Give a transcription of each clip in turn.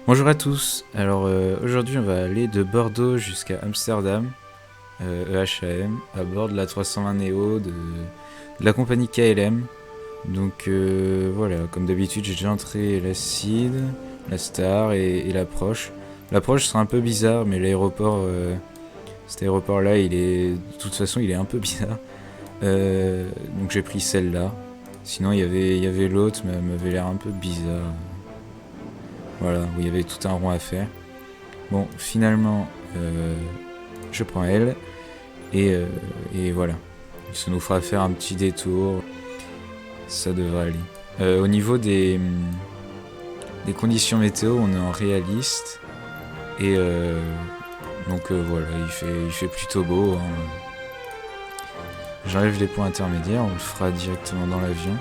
Bonjour à tous, alors aujourd'hui on va aller de Bordeaux jusqu'à Amsterdam, EHAM, à bord de la 320 Neo de la compagnie KLM. Donc voilà, comme d'habitude j'ai déjà entré l'acide, la Star et l'approche. L'approche sera un peu bizarre, mais l'aéroport, cet aéroport là, de toute façon il est un peu bizarre. Donc j'ai pris celle-là. Sinon il y avait l'autre, mais elle m'avait l'air un peu bizarre. Voilà, où il y avait tout un rond à faire. Bon, finalement, je prends elle et voilà. Ça nous fera faire un petit détour. Ça devrait aller. Au niveau des conditions météo, on est en réaliste. Et donc voilà, il fait plutôt beau, hein. J'enlève les points intermédiaires, on le fera directement dans l'avion.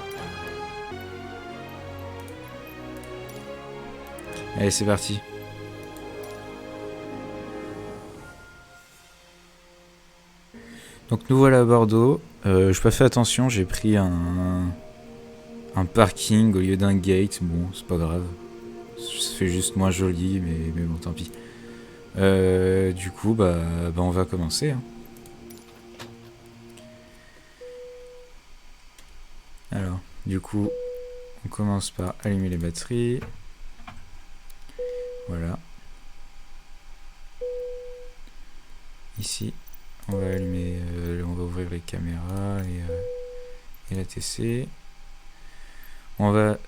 Allez, c'est parti. Donc nous voilà à Bordeaux. J'ai pas fait attention, j'ai pris un parking au lieu d'un gate. Bon, c'est pas grave. Ça fait juste moins joli, mais bon, tant pis. Du coup, on va commencer, hein. Alors, du coup, on commence par allumer les batteries. Voilà. Ici, on va allumer, on va ouvrir les caméras et la TC. On va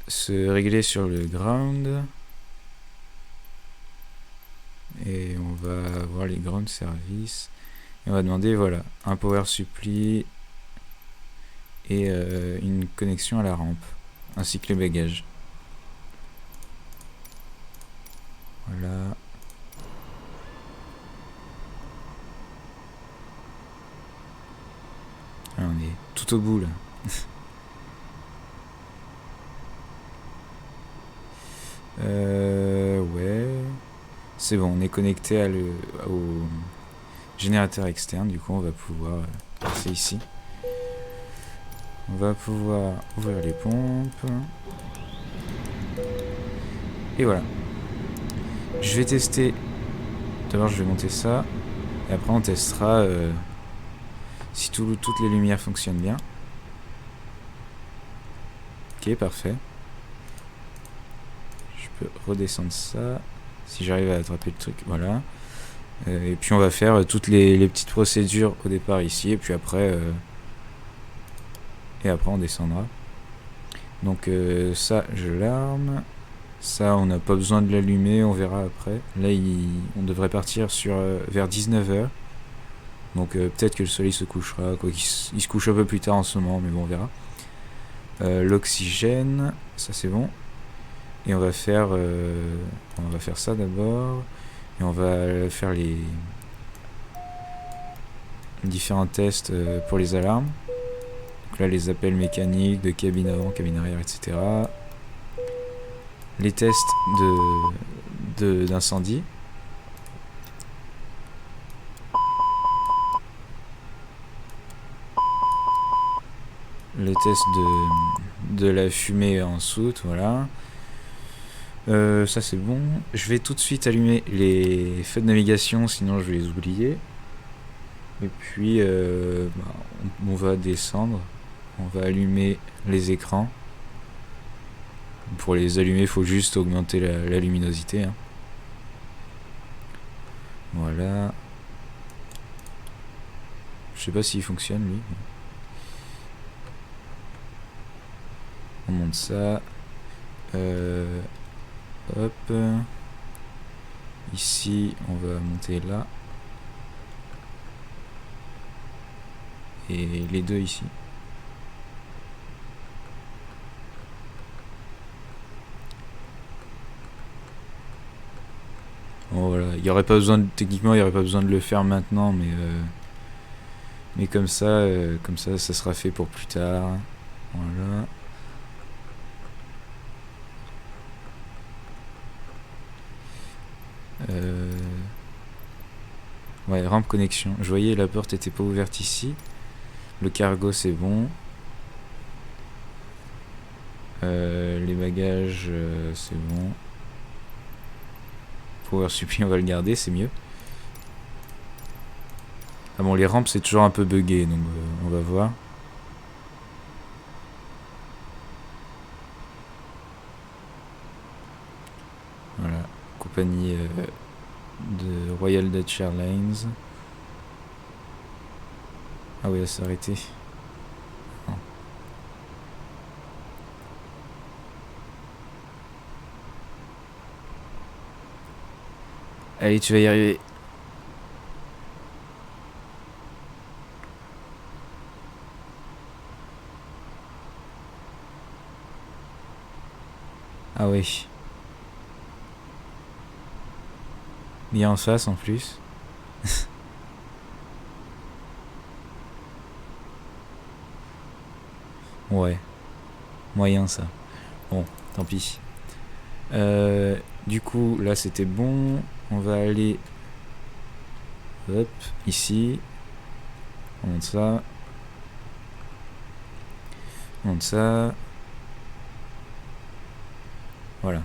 se régler sur le ground. Et on va voir les ground services. Et on va demander, voilà, un power supply et une connexion à la rampe, ainsi que les bagages. Voilà. Ah, on est tout au bout là. Ouais. C'est bon, on est connecté au générateur externe. Du coup, on va pouvoir passer ici. On va pouvoir ouvrir les pompes. Et voilà. Je vais tester. D'abord, je vais monter ça. Et après, on testera si toutes les lumières fonctionnent bien. Ok, parfait. Je peux redescendre ça. Si j'arrive à attraper le truc, voilà. Et puis on va faire toutes les petites procédures au départ ici. Et puis après on descendra. Donc ça, je l'arme. Ça, on n'a pas besoin de l'allumer, on verra après. Là, on devrait partir vers 19h. Donc peut-être que le soleil se couchera. Quoi, il se couche un peu plus tard en ce moment, mais bon, on verra. L'oxygène, ça c'est bon. Et on va faire ça d'abord. Et on va faire les différents tests pour les alarmes. Donc là, les appels mécaniques de cabine avant, cabine arrière, etc. Les tests d'incendie. Les tests de la fumée en soute, voilà. Ça c'est bon. Je vais tout de suite allumer les feux de navigation, sinon je vais les oublier. Et puis on va descendre. On va allumer les écrans. Pour les allumer, il faut juste augmenter la luminosité, hein. Voilà. Je sais pas s'il fonctionne lui. On monte ça. Hop. Ici, on va monter là. Et les deux ici. Bon, voilà. Techniquement, il n'y aurait pas besoin de le faire maintenant, mais comme ça, ça sera fait pour plus tard. Voilà. Ouais, rampe connexion. Je voyais la porte était pas ouverte ici. Le cargo c'est bon. Les bagages c'est bon. power supply, on va le garder, c'est mieux. Ah bon, les rampes c'est toujours un peu buggé, donc on va voir. Voilà, compagnie de Royal Dutch Airlines. Ah oui, elle s'est arrêtée. Non. Allez, tu vas y arriver. Ah oui. Bien en face en plus. Ouais. Moyen ça. Bon, tant pis. Du coup, là c'était bon. On va aller... Hop, ici. On monte ça. On monte ça. Voilà.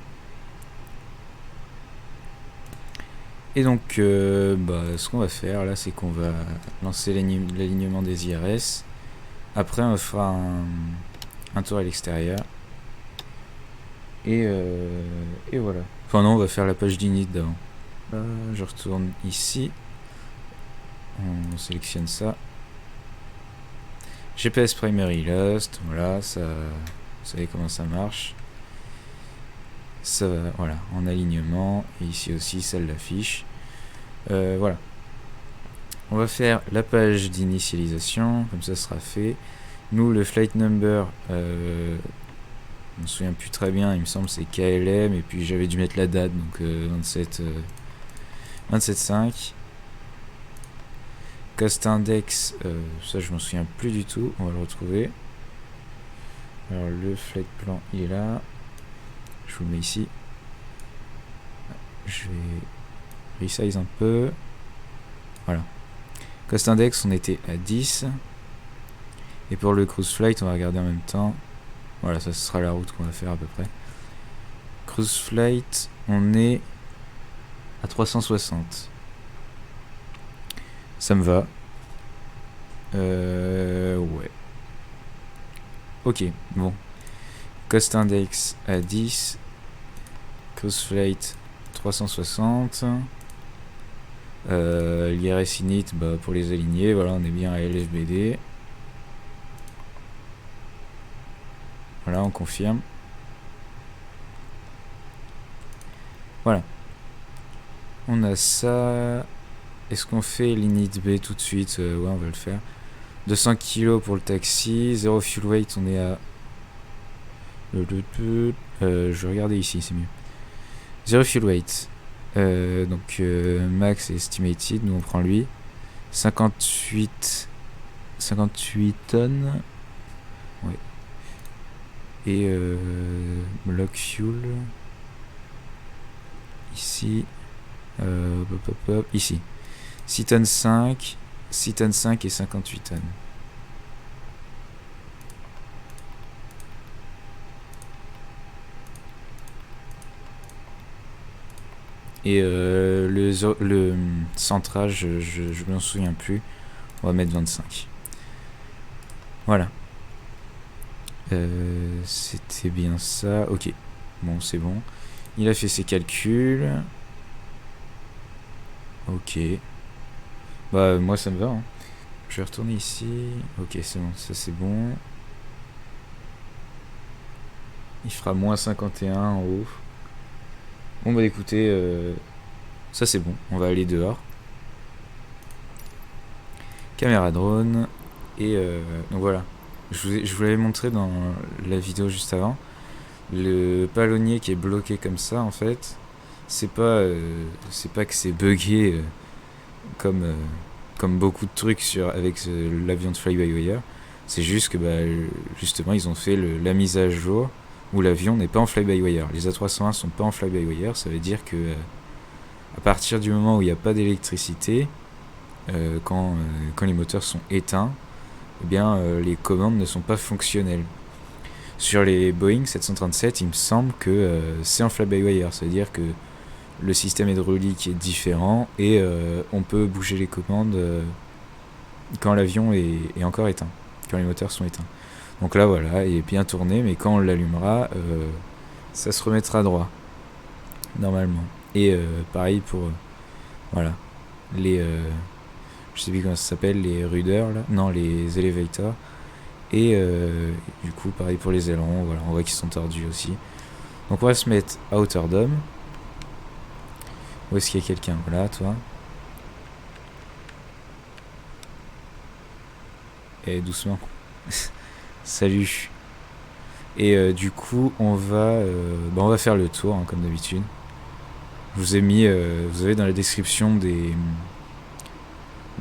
Et donc, ce qu'on va faire là, c'est qu'on va lancer l'alignement des IRS. Après, on fera un tour à l'extérieur. Et voilà. Enfin non, on va faire la page d'init d'avant. Je retourne ici. On sélectionne ça. GPS Primary Lost. Voilà, ça, vous savez comment ça marche. Ça va, voilà, en alignement. Et ici aussi, ça l'affiche. Voilà. On va faire la page d'initialisation. Comme ça sera fait. Nous, le flight number... je me souviens plus très bien, il me semble c'est KLM, et puis j'avais dû mettre la date, donc 27.5. Cost index, ça je m'en souviens plus du tout, on va le retrouver. Alors le flight plan il est là, je vous le mets ici. Je vais resize un peu. Voilà. Cost index on était à 10. Et pour le cruise flight on va regarder en même temps. Voilà, ça ce sera la route qu'on va faire à peu près. Cruise flight, on est à 360. Ça me va. Ouais. Ok, bon. Cost index à 10. Cruise flight 360. L'IRS init, pour les aligner, voilà, on est bien à LFBD. Voilà, on confirme. Voilà. On a ça. Est-ce qu'on fait l'init B tout de suite? Ouais, on va le faire. 200 kg pour le taxi. 0 fuel weight, on est à... je vais regarder ici, c'est mieux. 0 fuel weight. Donc max et estimated, nous on prend lui. 58 tonnes. Ouais. Et block fuel ici ici 6 tonnes 5 et 58 tonnes. Et le centrage, je m'en souviens plus, on va mettre 25. Voilà. C'était bien ça. Ok, bon c'est bon, il a fait ses calculs. Ok, moi ça me va, hein. Je vais retourner ici. Ok, c'est bon, ça c'est bon. Il fera moins 51 en haut. Bon écoutez, ça c'est bon, on va aller dehors. Caméra drone. Et donc voilà, je vous l'avais montré dans la vidéo juste avant. Le palonnier qui est bloqué comme ça, en fait, c'est pas que c'est buggé comme beaucoup de trucs avec l'avion de fly-by-wire. C'est juste que justement ils ont fait la mise à jour où l'avion n'est pas en fly-by-wire. Les A301 sont pas en fly-by-wire, ça veut dire que à partir du moment où il n'y a pas d'électricité, quand les moteurs sont éteints, eh bien les commandes ne sont pas fonctionnelles. Sur les Boeing 737, il me semble que c'est en fly-by-wire, ça veut dire que le système hydraulique est différent et on peut bouger les commandes quand l'avion est encore éteint, quand les moteurs sont éteints. Donc là voilà, il est bien tourné, mais quand on l'allumera, ça se remettra droit, normalement. Et pareil pour voilà, les je sais plus comment ça s'appelle, les ruders là, non, les elevators. Et du coup pareil pour les ailerons, voilà, on voit qu'ils sont tordus aussi. Donc on va se mettre à hauteur d'homme. Où est-ce qu'il y a quelqu'un? Voilà, toi. Et doucement. Salut. Et du coup on va faire le tour hein, comme d'habitude. Je vous ai mis, vous avez dans la description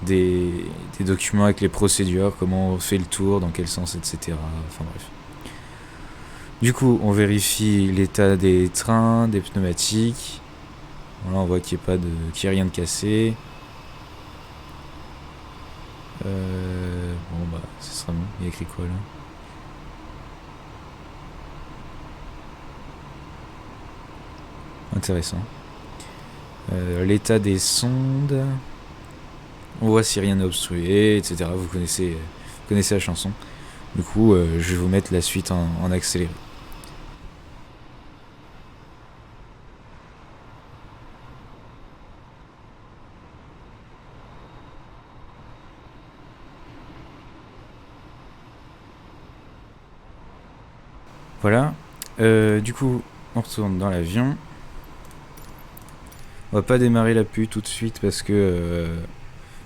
des documents avec les procédures, comment on fait le tour, dans quel sens, etc. Enfin bref. Du coup, on vérifie l'état des trains, des pneumatiques. Voilà, on voit qu'il n'y a rien de cassé. Bon bah, ce sera bon. Il y a écrit quoi là? Intéressant. L'état des sondes. On voit si rien n'est obstrué, etc. Vous connaissez la chanson. Du coup, je vais vous mettre la suite en accéléré. Voilà. Du coup, on retourne dans l'avion. On va pas démarrer la pluie tout de suite parce que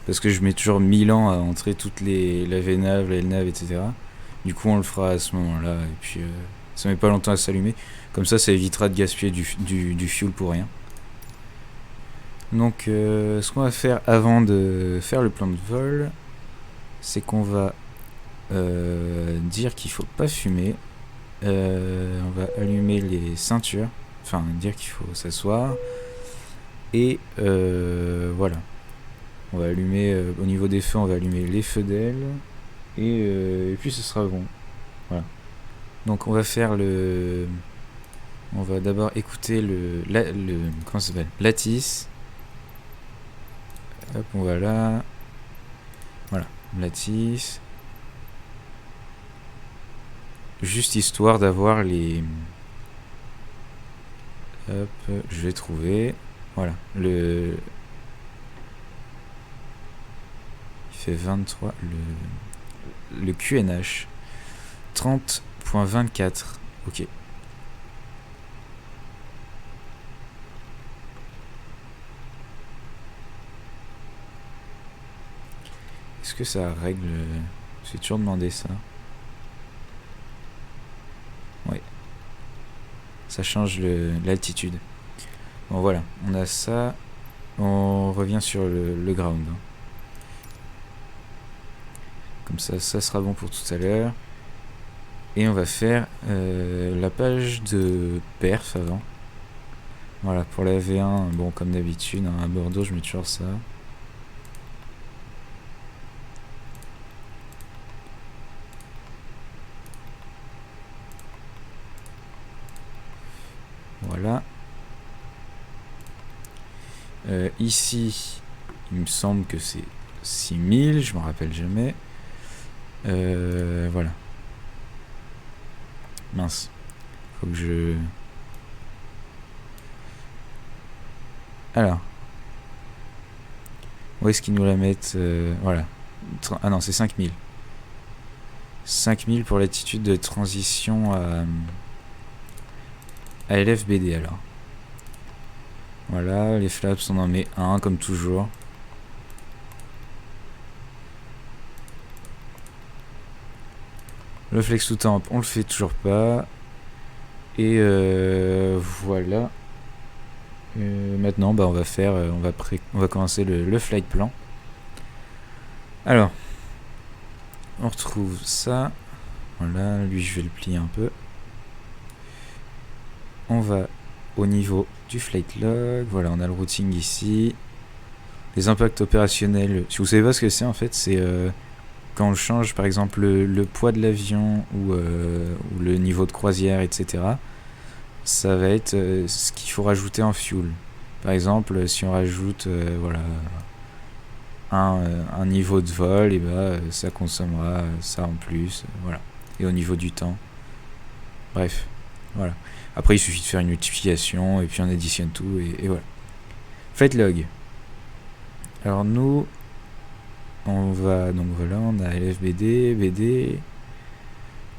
je mets toujours 1000 ans à entrer toutes la VNAV, la LNAV, etc. Du coup, on le fera à ce moment-là. Et puis, ça met pas longtemps à s'allumer. Comme ça évitera de gaspiller du fuel pour rien. Donc, ce qu'on va faire avant de faire le plan de vol, c'est qu'on va dire qu'il faut pas fumer. On va allumer les ceintures. Enfin, dire qu'il faut s'asseoir. Et voilà. On va allumer, au niveau des feux, on va allumer les feux d'aile. Et puis ce sera bon. Voilà. Donc on va faire on va d'abord écouter comment ça s'appelle? Lattice. Hop, on va là. Voilà, lattice. Juste histoire d'avoir les... Hop, je vais trouver. Voilà, il fait 23, le QNH 30.24, ok. Est-ce que ça règle... J'ai toujours demandé ça. Ouais. Ça change l'altitude. Bon voilà, on a ça. On revient sur le ground. Comme ça sera bon pour tout à l'heure. Et on va faire la page de perf avant. Voilà, pour la V1, bon comme d'habitude, hein, à Bordeaux je mets toujours ça. Voilà. Ici, il me semble que c'est 6000, je m'en rappelle jamais. Voilà. Mince. Faut que je... Alors. Où est-ce qu'ils nous la mettent? Voilà. Ah non, c'est 5000. 5000 pour l'attitude de transition à LFBD alors. Voilà, les flaps on en met un comme toujours. Le flex to temp on le fait toujours pas. Et voilà. Maintenant bah, on va commencer le flight plan. Alors on retrouve ça. Voilà, lui je vais le plier un peu. On va au niveau du flight log. Voilà, on a le routing ici. Les impacts opérationnels. Si vous savez pas ce que c'est en fait, c'est quand on change par exemple le poids de l'avion ou le niveau de croisière, etc. Ça va être ce qu'il faut rajouter en fuel. Par exemple, si on rajoute voilà, un niveau de vol, et ça consommera ça en plus. Voilà. Et au niveau du temps. Bref, voilà. Après, il suffit de faire une multiplication et puis on additionne tout et voilà. Faites log. Alors nous, on va, donc voilà, on a LFBD, BD,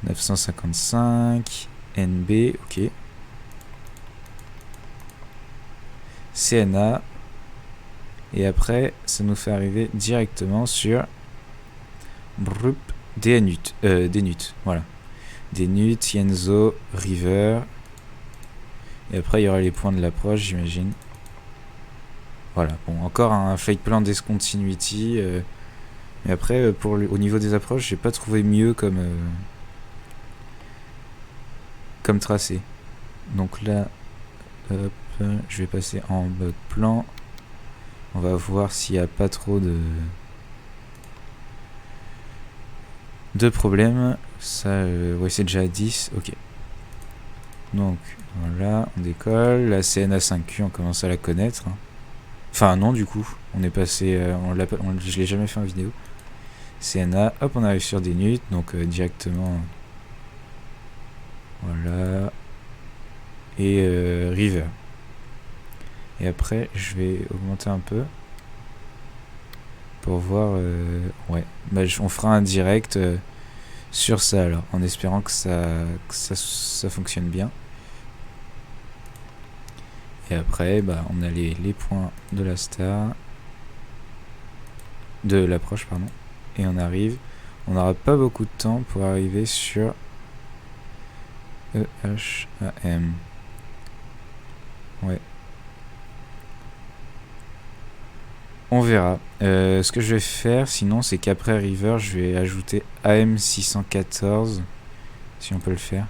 955, NB, ok. CNA. Et après, ça nous fait arriver directement sur DNUT, voilà. DNUT, Yenzo, River. Et après, il y aura les points de l'approche, j'imagine. Voilà, bon, encore un fake plan discontinuity. Mais après, au niveau des approches, j'ai pas trouvé mieux comme tracé. Donc là, hop, je vais passer en mode plan. On va voir s'il n'y a pas trop de problèmes. Ça, ouais, c'est déjà à 10, ok. Donc, voilà, on décolle. La CNA 5Q, on commence à la connaître. Enfin, non, du coup, on est passé. Je l'ai jamais fait en vidéo. CNA, hop, on arrive sur des nuts, donc directement. Voilà. Et River. Et après, je vais augmenter un peu. Pour voir. Ouais, on fera un direct sur ça alors, en espérant que ça fonctionne bien. Et après, on a les points de la star. De l'approche, pardon. Et on arrive. On n'aura pas beaucoup de temps pour arriver sur EHAM. Ouais. On verra. Ce que je vais faire, sinon, c'est qu'après River, je vais ajouter AM614. Si on peut le faire.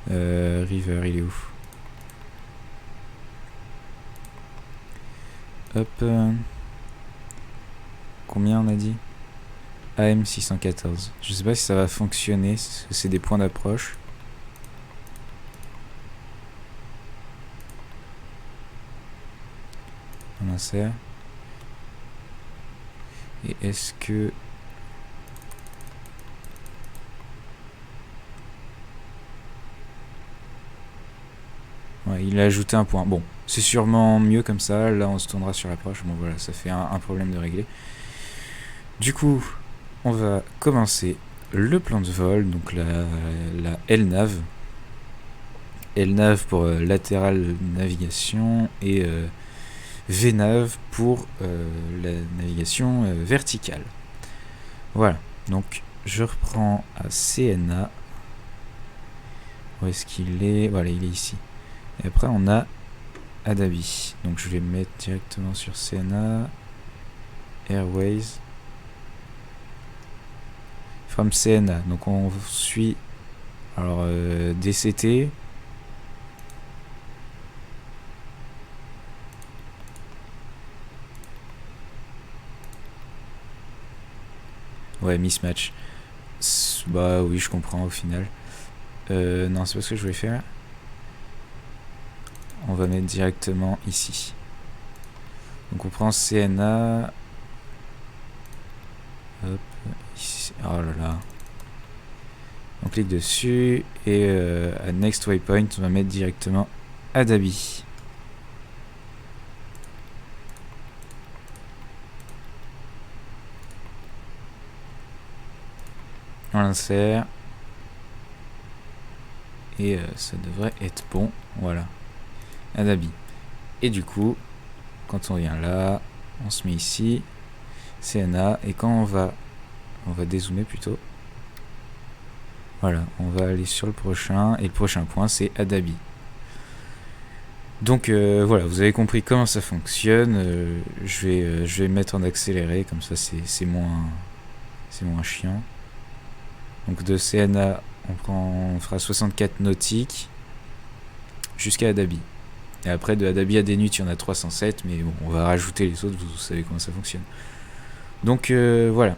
River, il est où? Hop. Combien on a dit? AM614. Je sais pas si ça va fonctionner, parce que c'est des points d'approche. On insère. Et est-ce que... Ouais, il a ajouté un point. Bon, c'est sûrement mieux comme ça. Là, on se tournera sur l'approche. Bon, voilà, ça fait un problème de régler. Du coup, on va commencer le plan de vol. Donc la LNAV. LNAV pour latéral navigation et VNAV pour la navigation verticale. Voilà, donc je reprends à CNA. Où est-ce qu'il est? Voilà, il est ici. Et après, on a Adabi. Donc je vais me mettre directement sur CNA. Airways. From CNA. Donc on suit. Alors, DCT. Ouais, mismatch. Bah oui, je comprends au final. Non, c'est pas ce que je voulais faire. On va mettre directement ici. Donc on prend CNA. Hop, ici. Oh là là. On clique dessus et à Next Waypoint, on va mettre directement Adabi. On l'insère. Et ça devrait être bon. Voilà. Adabi. Et du coup, quand on vient là, on se met ici. CNA. Et quand on va dézoomer plutôt. Voilà, on va aller sur le prochain. Et le prochain point, c'est Adabi. Donc voilà, vous avez compris comment ça fonctionne. Je vais mettre en accéléré, comme ça c'est moins chiant. Donc de CNA, on fera 64 nautiques jusqu'à Adabi. Et après de Adabi à Denut, il y en a 307, mais bon, on va rajouter les autres, vous savez comment ça fonctionne. Donc voilà.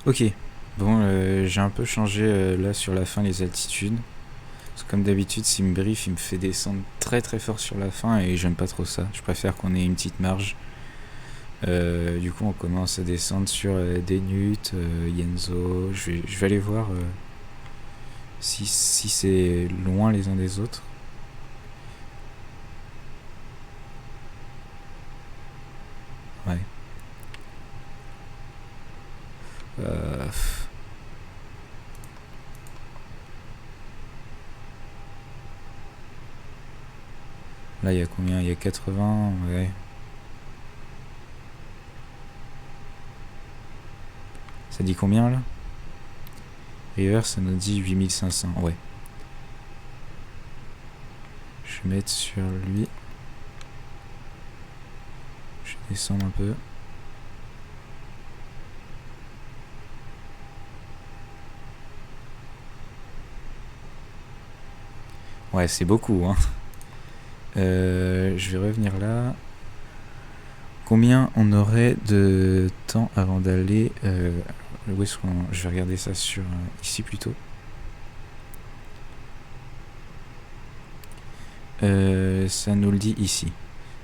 Ok, bon, j'ai un peu changé là sur la fin les altitudes. Parce que comme d'habitude, s'il me brief, il me fait descendre très très fort sur la fin et j'aime pas trop ça. Je préfère qu'on ait une petite marge. Du coup, on commence à descendre sur Denut, Yenzo. Je vais aller voir si c'est loin les uns des autres. Ouais. Pff. Là, il y a combien? Il y a 80, ouais. Ça dit combien là? River, ça nous dit 8500, ouais. Je vais mettre sur lui. Je vais descendre un peu. Ouais, c'est beaucoup, hein. Je vais revenir là. Combien on aurait de temps avant d'aller où est-ce qu'on... Je vais regarder ça sur ici plutôt. Ça nous le dit ici.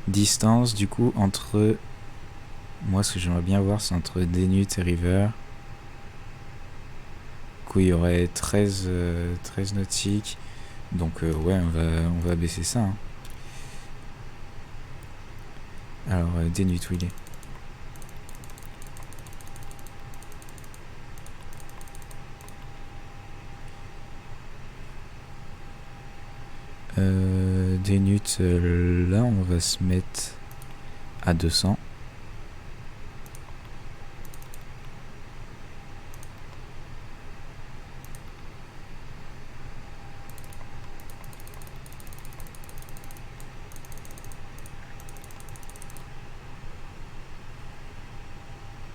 Distance du coup entre... Moi ce que j'aimerais bien voir c'est entre Denut et River. Du coup il y aurait 13 nautiques. Donc ouais on va baisser ça. Hein. Alors Denut où il est? Denut là on va se mettre à 200.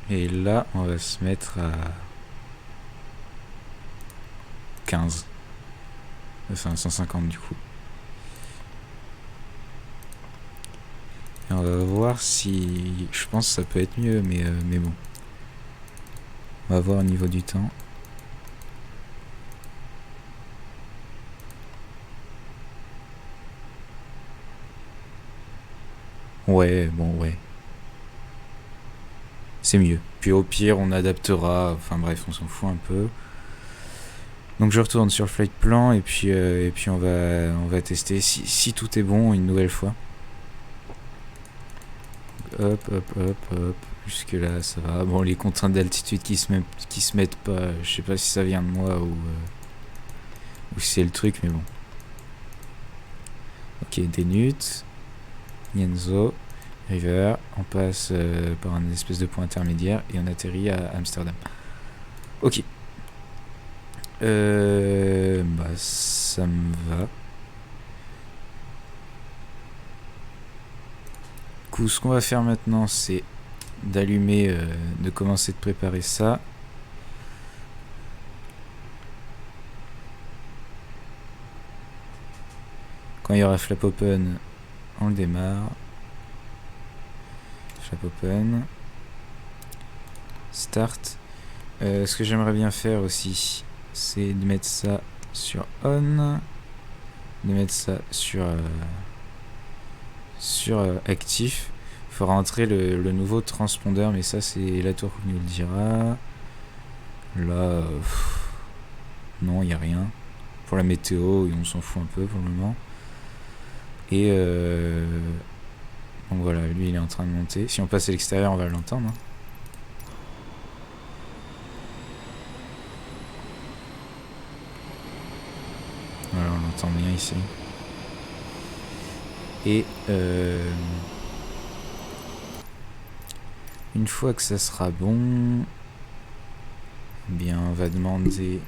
Et là, on va se mettre à 15. Enfin, 150 du coup. Et on va voir si... Je pense que ça peut être mieux, mais bon. On va voir au niveau du temps. Ouais, bon, ouais. C'est mieux. Puis au pire, on adaptera. Enfin bref, on s'en fout un peu. Donc je retourne sur le flight plan et puis on va tester si tout est bon une nouvelle fois. Hop, hop, hop, hop. Jusque là, ça va. Bon, les contraintes d'altitude qui se mettent pas, je sais pas si ça vient de moi ou si c'est le truc, mais bon. Ok, Denut, Yenzo, River. On passe par un espèce de point intermédiaire et on atterrit à Amsterdam. Ok. Bah, ça me va. Du coup, ce qu'on va faire maintenant, c'est d'allumer, de commencer de préparer ça. Quand il y aura flap open, on le démarre. Flap open. Start. Ce que j'aimerais bien faire aussi, c'est de mettre ça sur on, de mettre ça sur actif. Il faudra entrer le nouveau transpondeur, mais ça c'est la tour qui nous le dira. Là, non, il n'y a rien. Pour la météo, on s'en fout un peu pour le moment. Et donc voilà, lui il est en train de monter. Si on passe à l'extérieur, on va l'entendre. Hein. Voilà, on l'entend bien ici. Et une fois que ça sera bon, eh bien on va demander...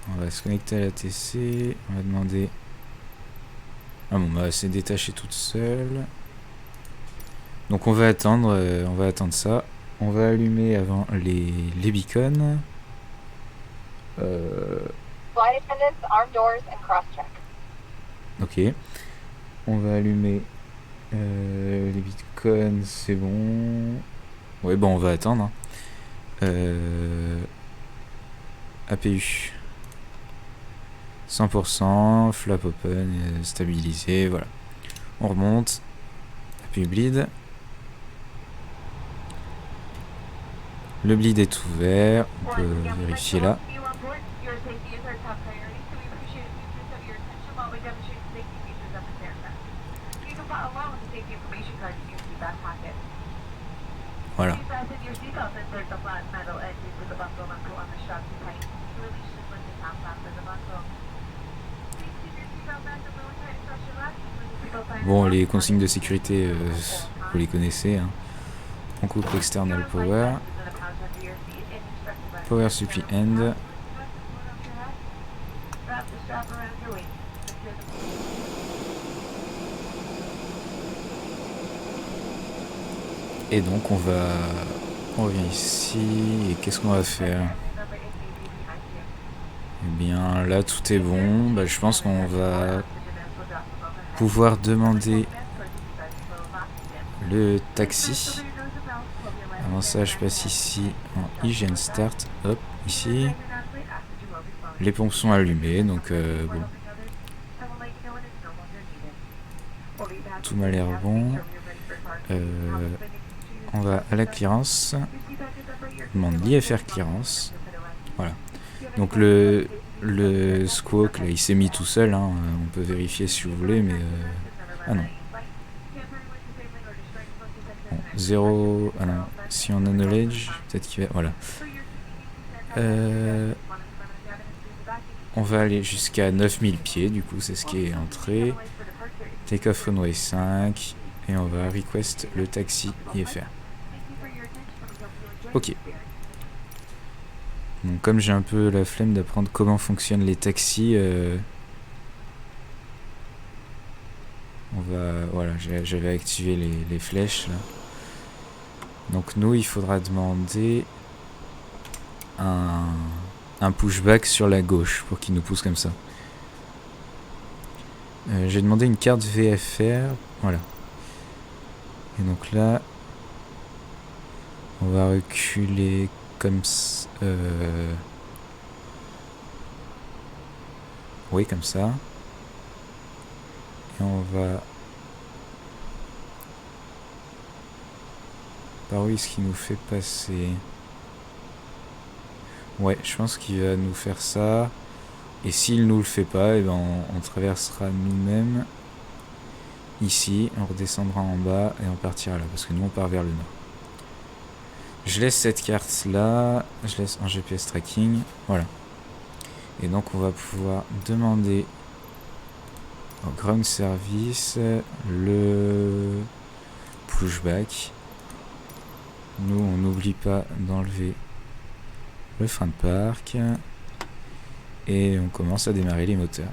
On va se connecter à la TC. On va demander... Ah bon, bah c'est détaché toute seule. Donc on va attendre ça. On va allumer avant les beacons. Flight attendants, armed doors and cross-check. Ok. On va allumer les beacons, c'est bon. Ouais, bon, on va attendre. Hein. APU 100%, flap open, stabilisé, voilà. On remonte, APU bleed. Le bleed est ouvert, on peut vérifier là. Voilà. Bon, les consignes de sécurité, vous les connaissez. Hein. On coupe external power. Power supply end. Et donc on revient ici et qu'est-ce qu'on va faire? Eh bien là tout est bon, bah, je pense qu'on va pouvoir demander le taxi. Avant ça je passe ici en hygiene start, hop, ici. Les pompes sont allumées donc bon. Tout m'a l'air bon. On va à la clearance. On demande l'IFR clearance. Voilà. Donc le squawk là, il s'est mis tout seul. Hein. On peut vérifier si vous voulez, mais ah non. Bon, 0. Ah non. Si on a knowledge, peut-être qu'il va. Voilà. On va aller jusqu'à 9000 pieds. Du coup, c'est ce qui est entré. Take off runway 5. Et on va request le taxi IFR. Ok. Donc comme j'ai un peu la flemme d'apprendre comment fonctionnent les taxis, on va, voilà, j'avais activé les flèches là. Donc nous, il faudra demander un pushback sur la gauche pour qu'il nous pousse comme ça. J'ai demandé une carte VFR, voilà. Et donc là, on va reculer comme ça. Oui, comme ça. Et on va... Par où est-ce qu'il nous fait passer? Ouais, je pense qu'il va nous faire ça. Et s'il nous le fait pas, et ben on traversera nous-mêmes ici, on redescendra en bas et on partira là, parce que nous on part vers le nord. Je laisse cette carte là, je laisse en GPS tracking, voilà. Et donc on va pouvoir demander au ground service le pushback. Nous on n'oublie pas d'enlever le frein de parc et on commence à démarrer les moteurs.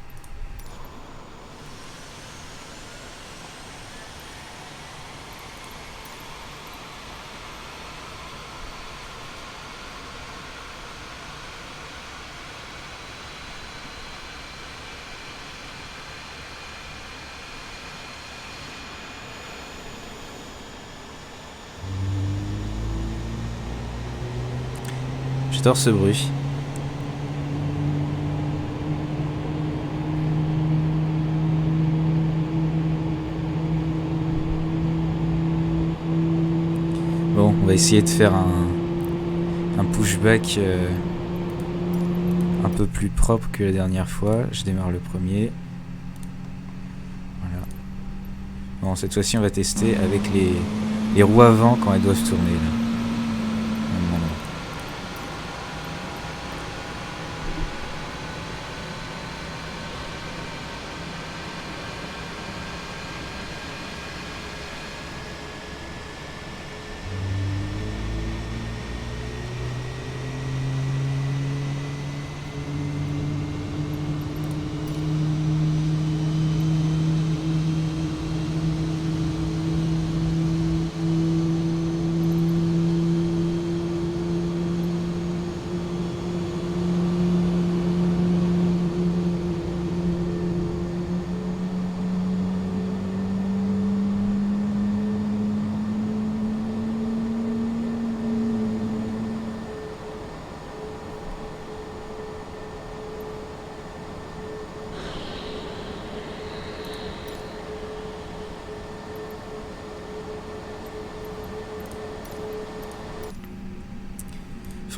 J'adore ce bruit. Bon, on va essayer de faire un pushback un peu plus propre que la dernière fois. Je démarre le premier. Voilà. Bon, cette fois-ci, on va tester avec les roues avant quand elles doivent tourner. Là.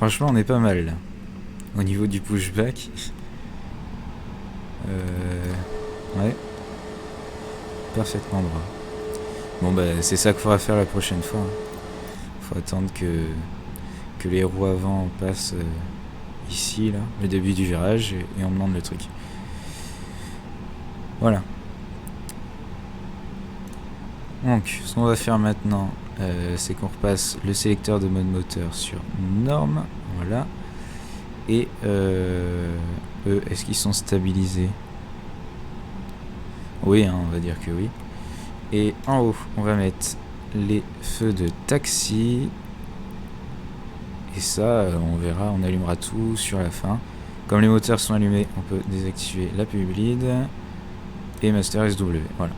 Franchement, on est pas mal là. Au niveau du pushback. Ouais. Parfaitement droit. Bon bah c'est ça qu'il faudra faire la prochaine fois. Faut attendre que les roues avant passent ici, là, le début du virage, et on demande le truc. Voilà. Donc, ce qu'on va faire maintenant, c'est qu'on repasse le sélecteur de mode moteur sur norme. Voilà. Et eux, est-ce qu'ils sont stabilisés? Oui, hein, on va dire que oui. Et en haut, on va mettre les feux de taxi. Et ça, on verra, on allumera tout sur la fin. Comme les moteurs sont allumés, on peut désactiver la pub lead et Master SW. Voilà.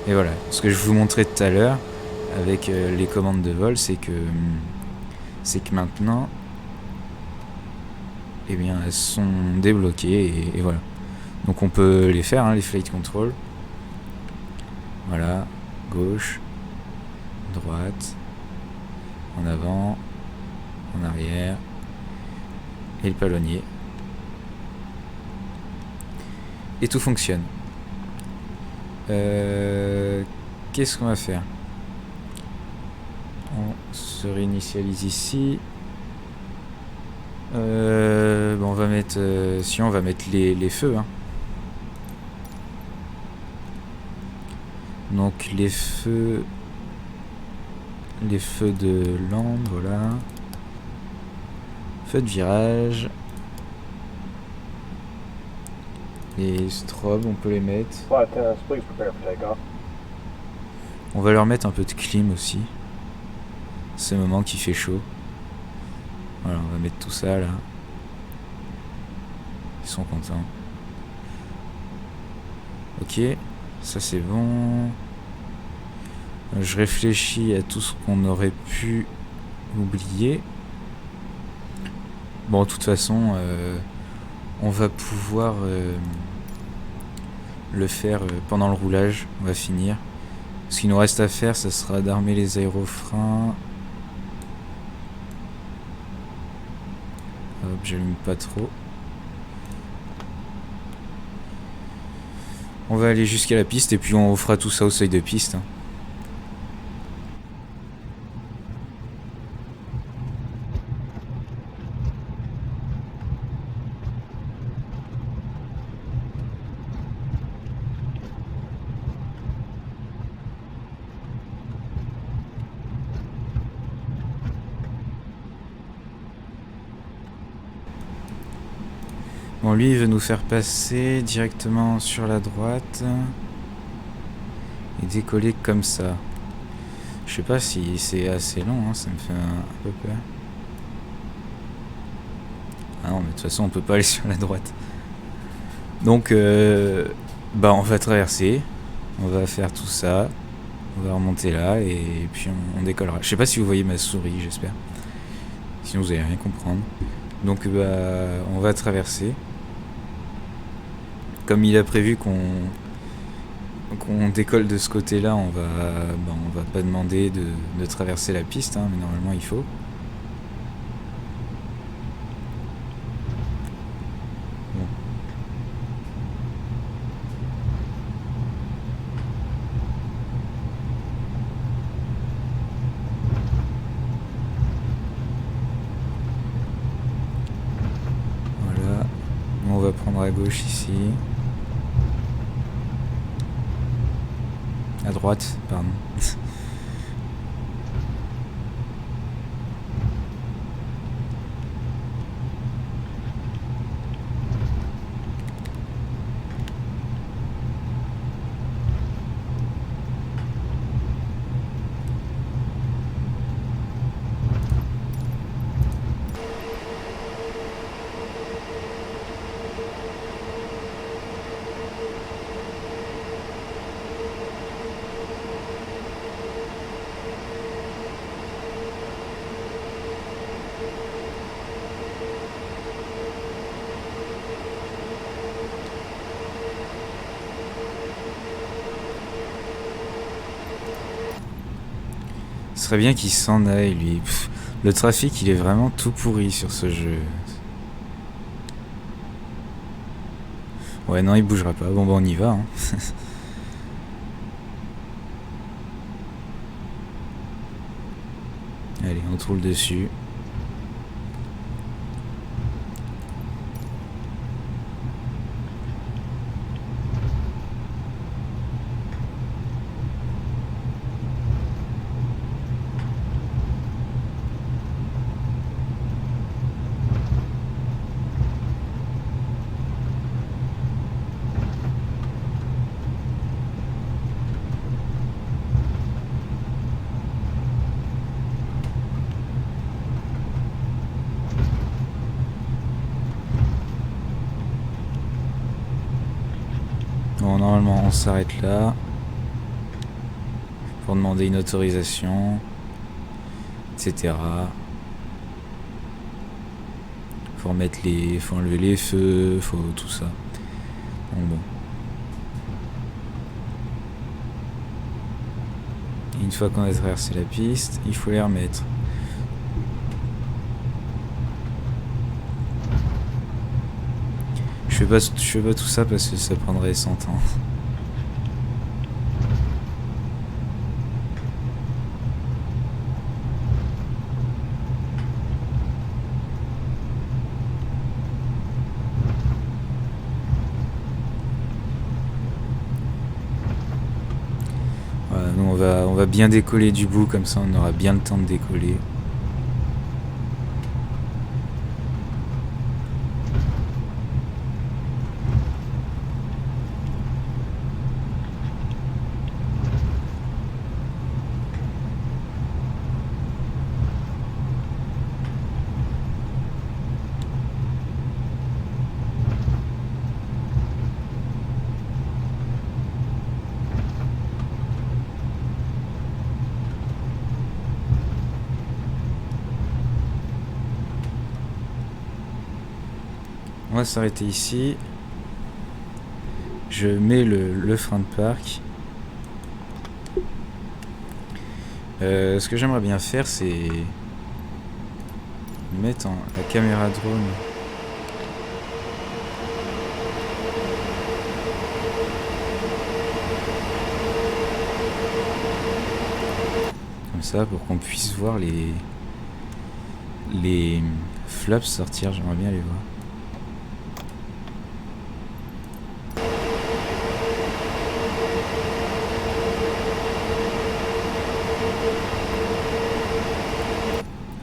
Et voilà, ce que je vous montrais tout à l'heure avec les commandes de vol, c'est que maintenant, eh bien, elles sont débloquées et voilà. Donc on peut les faire, hein, les flight control. Voilà, gauche, droite, en avant, en arrière, et le palonnier. Et tout fonctionne. Qu'est-ce qu'on va faire? On se réinitialise ici. Bon, on va mettre... si on va mettre les feux. Hein. Donc les feux de land, voilà. Feux de virage. Les strobes, on peut les mettre. On va leur mettre un peu de clim aussi. C'est le moment qu'il fait chaud. Voilà, on va mettre tout ça là. Ils sont contents. Ok, ça c'est bon. Je réfléchis à tout ce qu'on aurait pu oublier. Bon, de toute façon, on va pouvoir le faire pendant le roulage. On va finir. Ce qu'il nous reste à faire, ça sera d'armer les aérofreins. Hop, j'allume pas trop. On va aller jusqu'à la piste et puis on fera tout ça au seuil de piste. Hein. Bon, lui, il veut nous faire passer directement sur la droite et décoller comme ça. Je sais pas si c'est assez long, hein, ça me fait un peu peur. Ah non, mais de toute façon, on peut pas aller sur la droite. Donc, bah, on va traverser, on va faire tout ça, on va remonter là et puis on décollera. Je sais pas si vous voyez ma souris, j'espère. Sinon, vous allez rien comprendre. Donc, bah, on va traverser. Comme il a prévu qu'on décolle de ce côté-là, on va pas demander de traverser la piste, hein, mais normalement il faut. Bon. Voilà. On va prendre à gauche ici. À droite, pardon. Ce serait bien qu'il s'en aille, lui. Le trafic, il est vraiment tout pourri sur ce jeu. Ouais, non, il bougera pas. Bon, bah, on y va. Hein. Allez, on roule dessus. Bon, normalement, on s'arrête là. Pour demander une autorisation, etc. Faut enlever les feux, faut tout ça. Donc bon. Et une fois qu'on a traversé la piste, il faut les remettre. Je fais pas tout ça parce que ça prendrait 100 ans. Voilà, nous on va bien décoller du bout, comme ça on aura bien le temps de décoller. On va s'arrêter ici. Je mets le frein de parc. Ce que j'aimerais bien faire, c'est mettre la caméra drone. Comme ça, pour qu'on puisse voir les flaps sortir. J'aimerais bien les voir.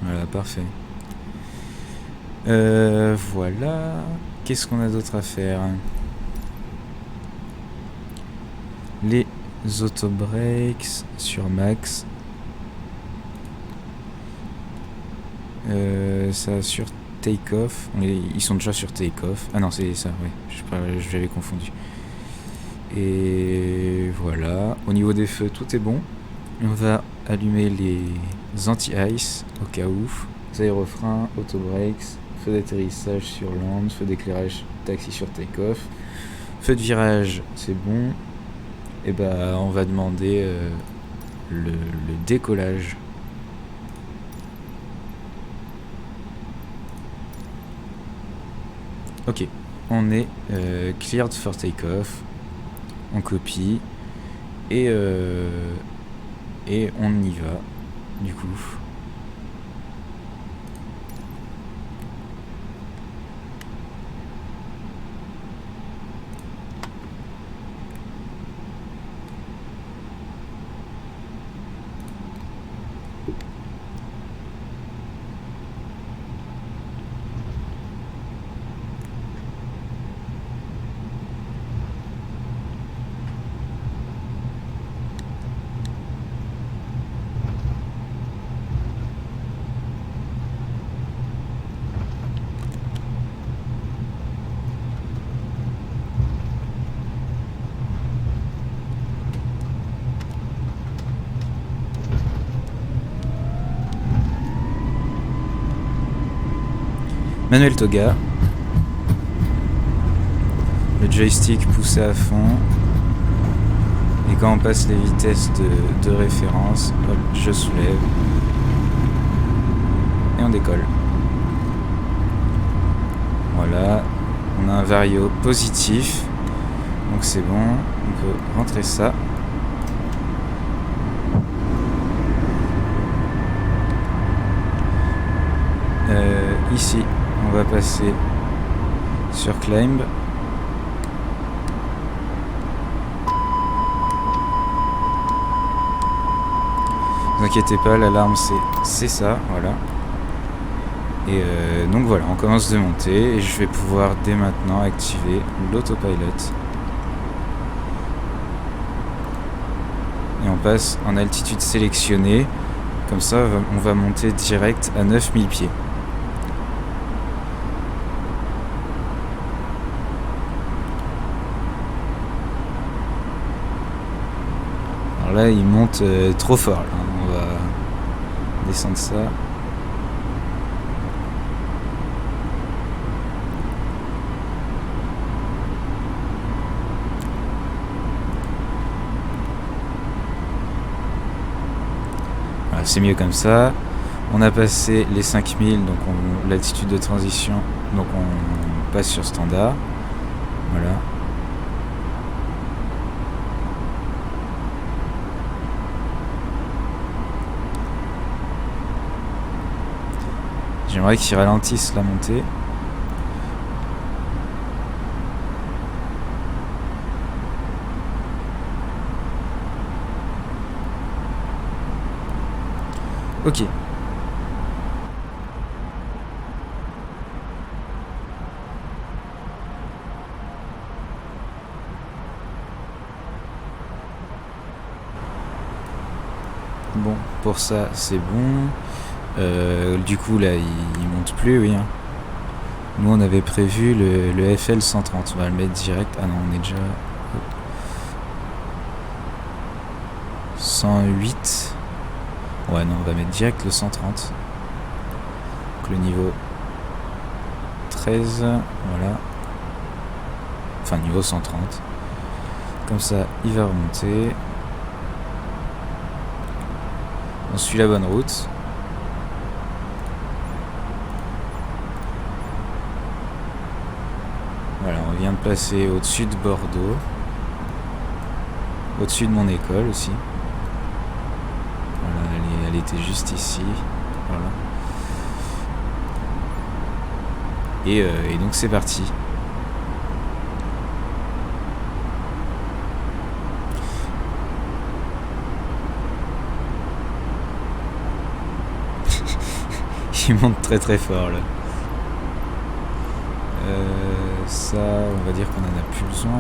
Voilà, parfait. Voilà. Qu'est-ce qu'on a d'autre à faire? Les autobrakes sur max. Ça sur take-off. Ils sont déjà sur take-off. Ah non, c'est ça, oui. J'avais confondu. Et voilà. Au niveau des feux, tout est bon. On va allumer les anti-ice au cas où. Aérofrein, autobrakes, feu d'atterrissage sur land, feu d'éclairage taxi sur take-off. Feu de virage, c'est bon. Et bah on va demander le décollage. Ok, on est cleared for take-off. On copie et on y va du coup. Manuel Toga. Le joystick poussé à fond. Et quand on passe les vitesses de référence, hop, je soulève. et on décolle. Voilà, on a un vario positif, donc c'est bon, on peut rentrer ça. Ici, on va passer sur Climb. Ne vous inquiétez pas, l'alarme c'est ça, voilà. Et donc voilà, on commence de monter et je vais pouvoir dès maintenant activer l'autopilot. Et on passe en altitude sélectionnée, comme ça on va monter direct à 9000 pieds. Alors là il monte trop fort, là. On va descendre ça. C'est mieux comme ça. On a passé les 5000, donc l'altitude de transition, donc on passe sur standard. Voilà. J'aimerais qu'il ralentisse la montée. Ok. Bon, pour ça, c'est bon. Du coup, là, il monte plus, oui. Hein. Nous, on avait prévu le FL 130. On va le mettre direct. Ah non, on est déjà... 108. Ouais, non, on va mettre direct le 130. Donc le niveau 13, voilà. Enfin, niveau 130. Comme ça, il va remonter. On suit la bonne route. Voilà, on vient de passer au-dessus de Bordeaux. Au-dessus de mon école aussi. Voilà, elle était juste ici. Voilà. Et donc c'est parti. Il monte très très fort là. Ça, on va dire qu'on en a plus besoin.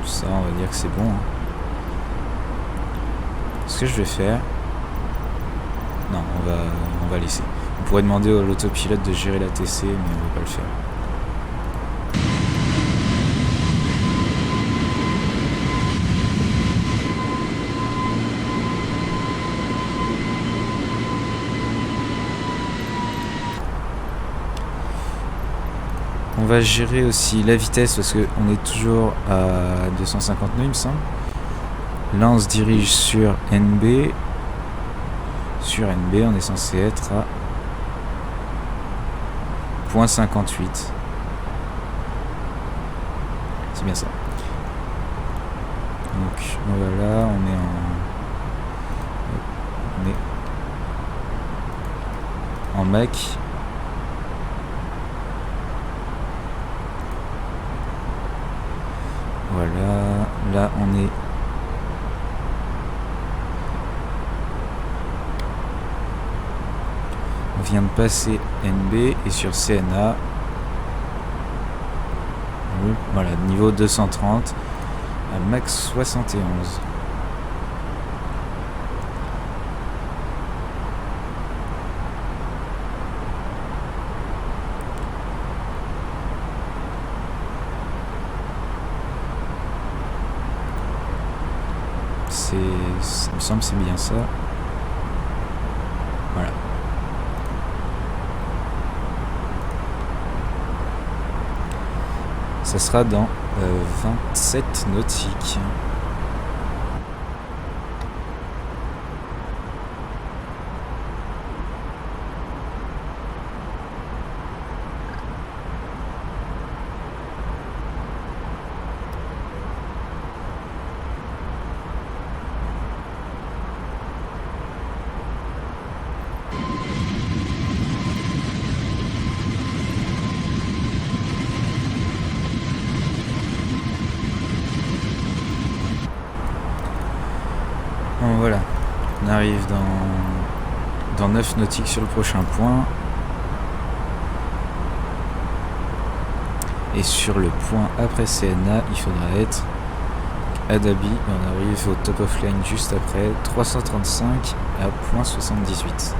Ça, on va dire que c'est bon. Hein. Ce que je vais faire... Non, on va laisser. On pourrait demander à l'autopilote de gérer la TC, mais on va pas le faire. On va gérer aussi la vitesse parce qu'on est toujours à 250 nœuds, il me semble. Là, on se dirige sur NB. Sur NB, on est censé être à 0.58. C'est bien ça. Donc voilà, on est en Mach. Voilà, là on est on vient de passer NB et sur CNA voilà, niveau 230 à max 71. Ça me semble c'est bien ça. Voilà. Ça sera dans 27 nautiques. On arrive dans 9 nautiques sur le prochain point. Et sur le point après CNA, il faudra être à Dhabi. On arrive au top of line juste après. 335 à point 78.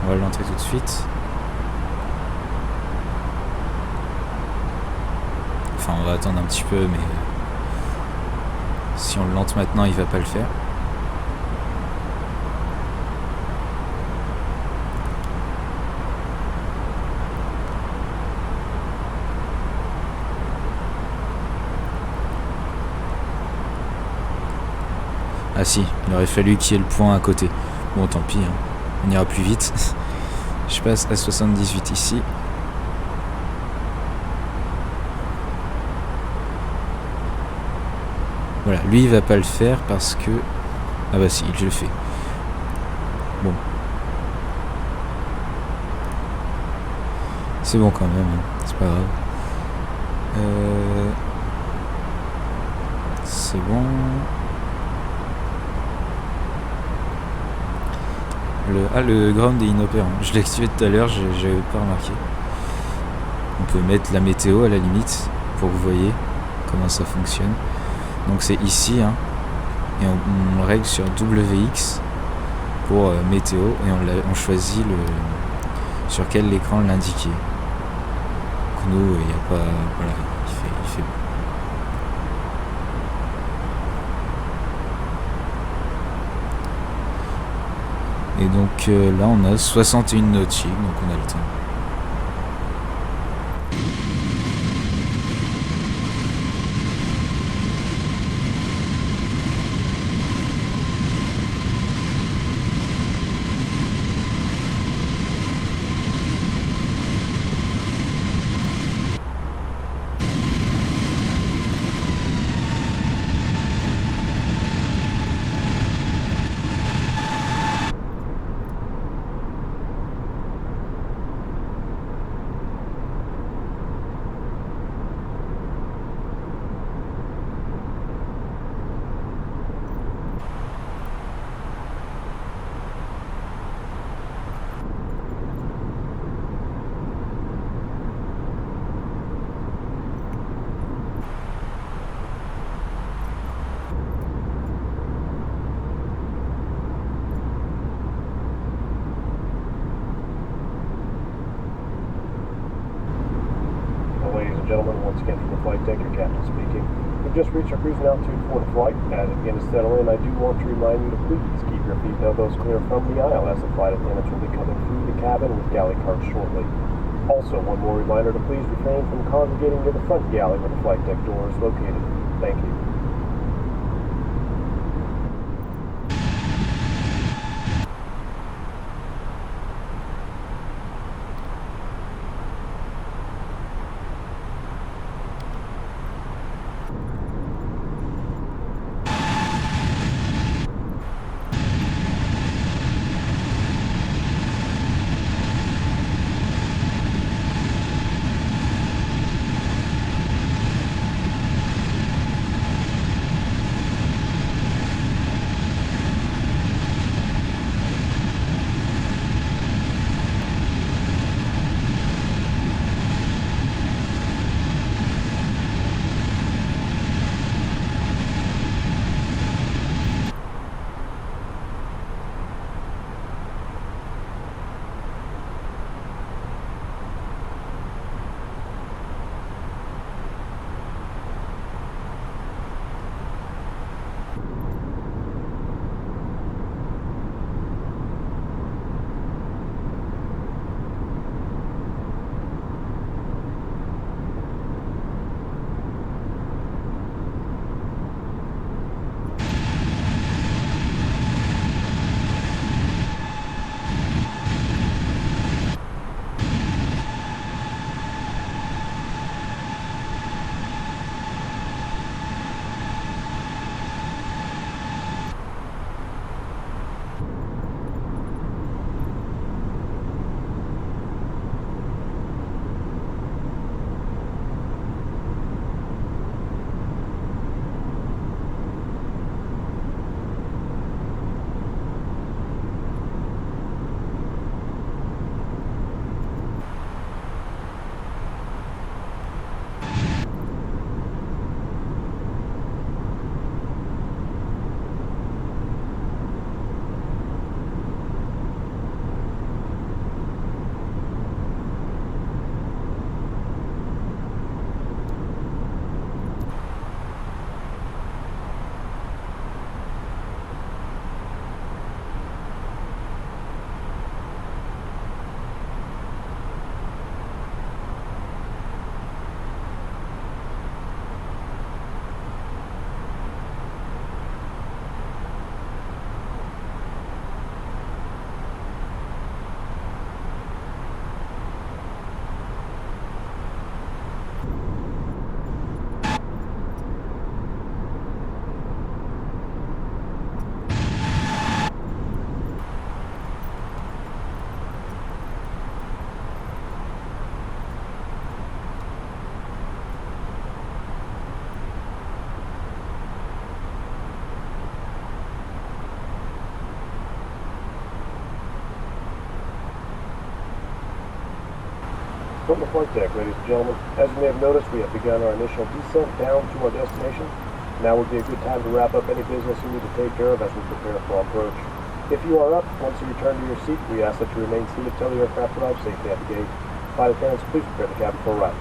On va l'entrer tout de suite. Enfin, on va attendre un petit peu, mais si on le lente maintenant, il va pas le faire. Ah si, il aurait fallu qu'il y ait le point à côté. Bon, tant pis, hein. On ira plus vite. Je passe à 78 ici. Voilà, lui il va pas le faire parce que... Ah bah si, je le fais. Bon. C'est bon quand même, hein. C'est pas grave. C'est bon. Le ground est inopérant. Je l'ai activé tout à l'heure, j'avais pas remarqué. On peut mettre la météo à la limite pour que vous voyez comment ça fonctionne. Donc c'est ici, hein, et on règle sur WX pour météo et on choisit sur quel écran l'indiquer. Donc nous, il n'y a pas... Voilà, il fait Et donc là on a 61 nautiques, donc on a le temps. Gentlemen, once again from the flight deck, your captain speaking. We've just reached our cruising altitude for the flight. As it begins to settle in, I do want to remind you to please keep your seat elbows clear from the aisle as the flight attendants will be coming through the cabin with galley carts shortly. Also, one more reminder to please refrain from congregating near the front galley where the flight deck door is located. Thank you. From the flight deck, ladies and gentlemen, as you may have noticed, we have begun our initial descent down to our destination. Now would be a good time to wrap up any business you need to take care of as we prepare for our approach. If you are up, once you return to your seat, we ask that you remain seated till the aircraft arrives safely at the gate. Flight attendants, please prepare the cabin for arrival.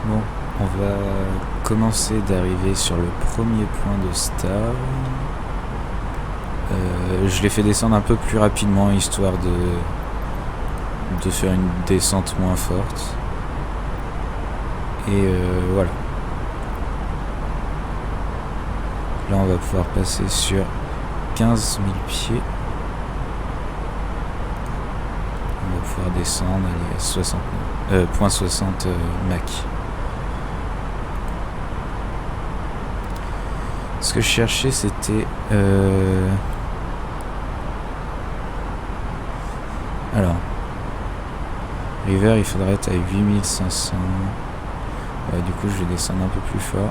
Bon, on va commencer d'arriver sur le premier point de Star. Je l'ai fait descendre un peu plus rapidement, histoire de faire une descente moins forte. Et voilà. Là, on va pouvoir passer sur 15 000 pieds. On va pouvoir descendre à 60, 0.60 Mach. Ce que je cherchais, c'était... Alors... River, il faudrait être à 8500. Ouais, du coup, je vais descendre un peu plus fort.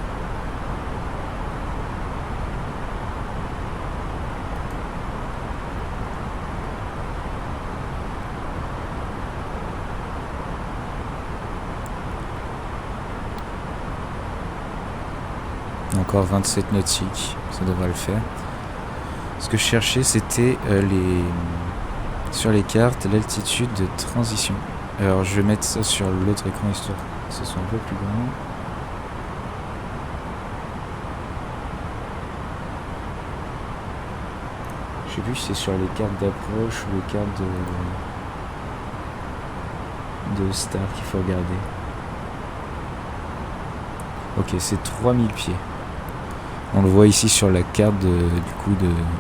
Encore 27 nautiques, ça devrait le faire. Ce que je cherchais, c'était sur les cartes, l'altitude de transition. Alors je vais mettre ça sur l'autre écran histoire que ce soit un peu plus grand. Je sais plus si c'est sur les cartes d'approche ou les cartes de Star qu'il faut regarder. Ok, c'est 3000 pieds. On le voit ici sur la carte de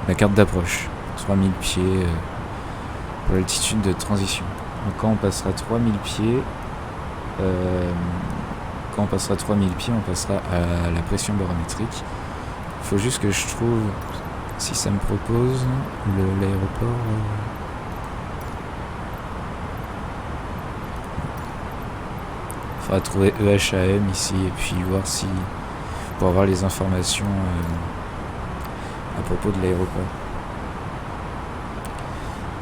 la carte d'approche. 3000 pieds pour l'altitude de transition. Donc quand on passera 3000 pieds, on passera à la pression barométrique. Il faut juste que je trouve, si ça me propose, l'aéroport. Il faudra trouver EHAM ici et puis voir si... pour avoir les informations à propos de l'aéroport.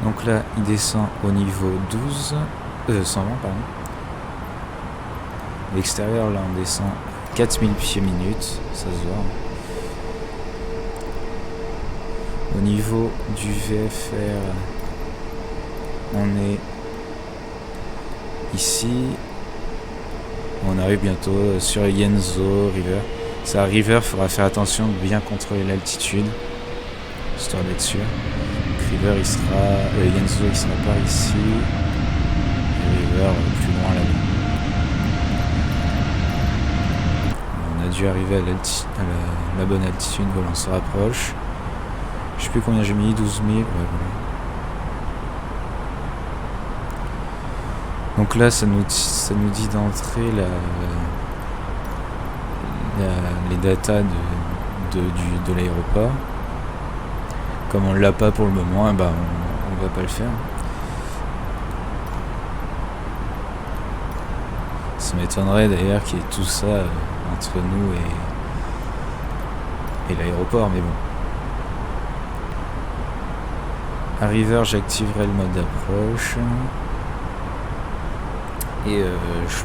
Donc là, il descend au niveau 120, pardon. L'extérieur, là, on descend 4000 pieds minutes, ça se voit. Au niveau du VFR, on est ici. On arrive bientôt sur Yenzo River. Ça, River, faudra faire attention de bien contrôler l'altitude, histoire d'être sûr. Donc, River, il sera, Yenzo, il sera par ici. Et River, plus loin là-bas. On a dû arriver à la bonne altitude, voilà, on se rapproche. Je sais plus combien j'ai mis, 12 000. Ouais, voilà. Donc là, ça nous dit d'entrer les datas de l'aéroport. Comme on l'a pas pour le moment, on va pas le faire. Ça m'étonnerait d'ailleurs qu'il y ait tout ça entre nous et l'aéroport, mais bon. À River, j'activerai le mode d'approche. Et je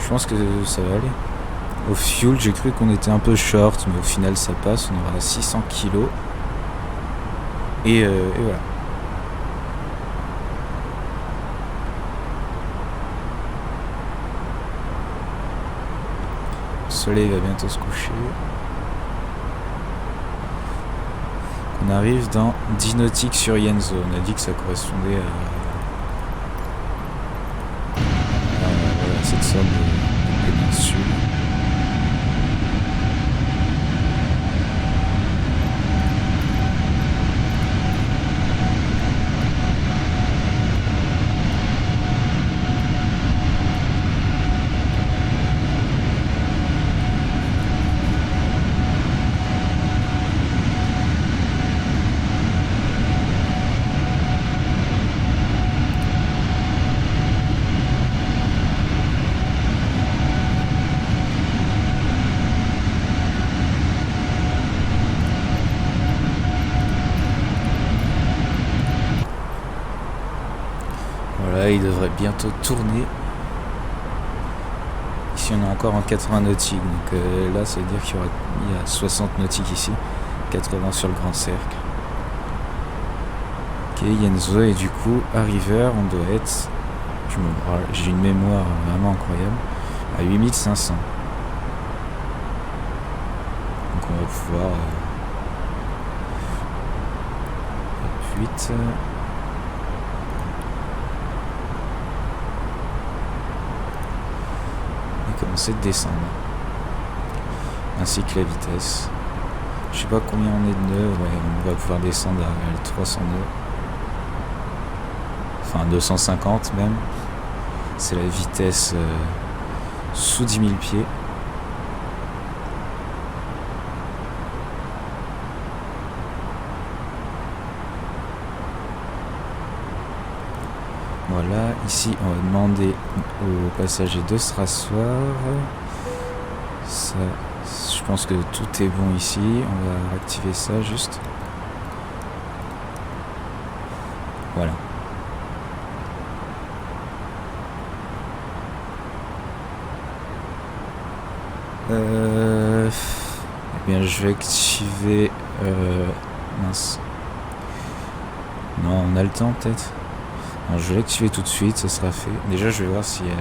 pense que ça va aller. Au fuel, j'ai cru qu'on était un peu short, mais au final ça passe, on aura 600 kg. Et voilà. soleil va bientôt se coucher. On arrive dans 10 nautiques sur Yenzo. On a dit que ça correspondait à voilà, cette sorte de péninsule. Voilà, il devrait bientôt tourner. Ici on est encore en 80 nautiques, donc là ça veut dire qu'il y a 60 nautiques ici, 80 sur le grand cercle. Ok, Yenzo, et du coup à River on doit être, j'ai une mémoire vraiment incroyable, à 8500. Donc on va pouvoir 8 commencer de descendre, ainsi que la vitesse. Je sais pas combien on est de nœuds, ouais, on va pouvoir descendre à 300 nœuds, enfin 250 même. C'est la vitesse sous 10 000 pieds. Voilà, ici on va demander aux passagers de se rasseoir. Ça, je pense que tout est bon ici. On va activer ça juste. Voilà. Eh bien, je vais activer. Mince. Non, on a le temps peut-être. Alors, je vais l'activer tout de suite, ça sera fait. Déjà, je vais voir si elle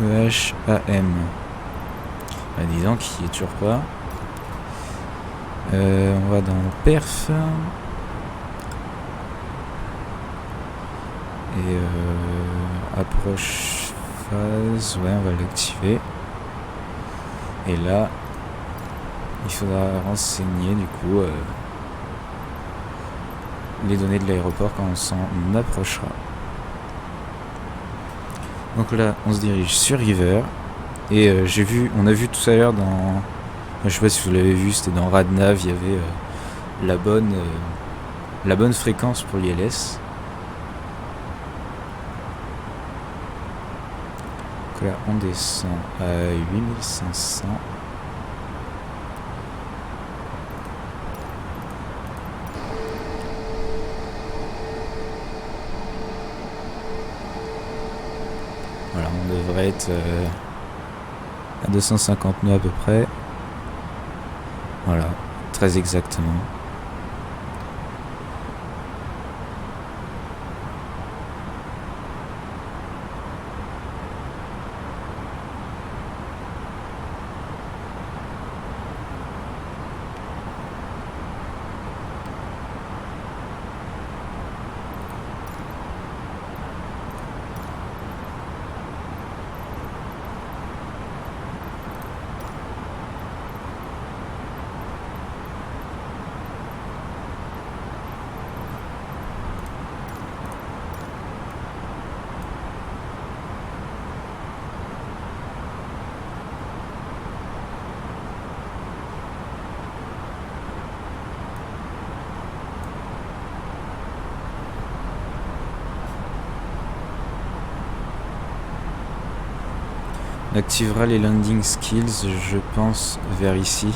est... EHAM. Ah, dis donc, il n'y est toujours pas. On va dans Perf. Et approche phase. Ouais, on va l'activer. Et là, il faudra renseigner du coup... les données de l'aéroport quand on s'en approchera. Donc là, on se dirige sur River. Et on a vu tout à l'heure dans... Je sais pas si vous l'avez vu, c'était dans Radnav, il y avait la bonne fréquence pour l'ILS. Donc là, on descend à 8500. Voilà, on devrait être à 250 nœuds à peu près. Voilà, très exactement. On activera les landing skills, je pense, vers ici.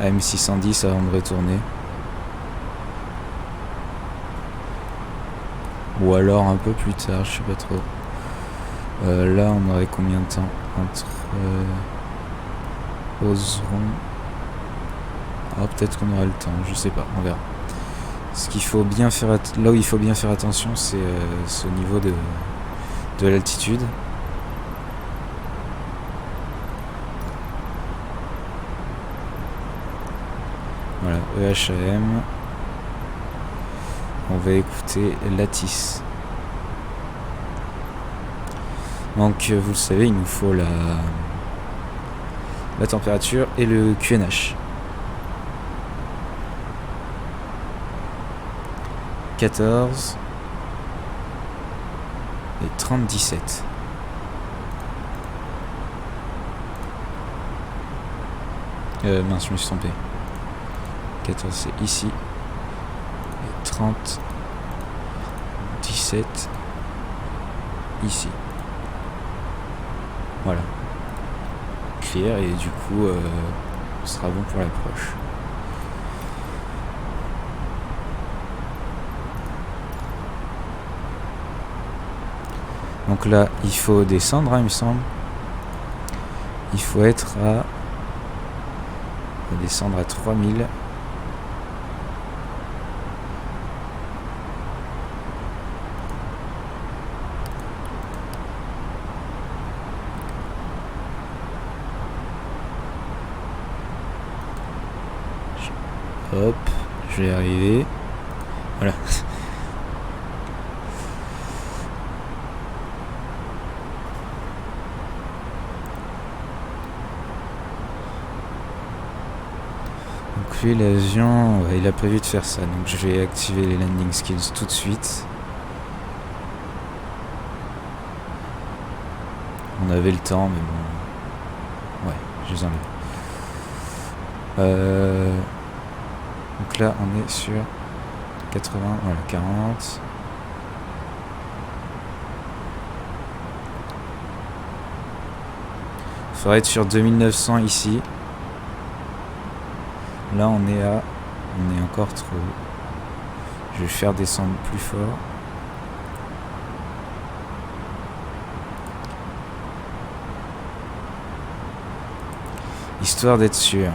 À M610 avant de retourner. Ou alors un peu plus tard, je sais pas trop. Là, on aurait combien de temps entre Oseron. Ah, peut-être qu'on aura le temps, je sais pas, on verra. Ce qu'il faut bien faire, là où il faut bien faire attention, c'est au niveau de l'altitude. Voilà, EHAM. On va écouter Lattice. Donc vous le savez, il nous faut la température et le QNH. 14 et 30-17. Mince, je me suis trompé. 14 c'est ici. Et 30, 17 ici. Voilà. Clear et du coup ce sera bon pour l'approche. Donc là il faut descendre il me semble. Il faut être à... On va descendre à 3000. Hop, je vais y arriver. Voilà. Donc lui, l'avion, ouais, il a prévu de faire ça. Donc je vais activer les landing skills tout de suite. On avait le temps, mais bon. Ouais, je les enlève. Donc là, on est sur 80, voilà, 40. Il faudrait être sur 2900 ici. Là, on est encore trop haut. Je vais faire descendre plus fort. Histoire d'être sûr.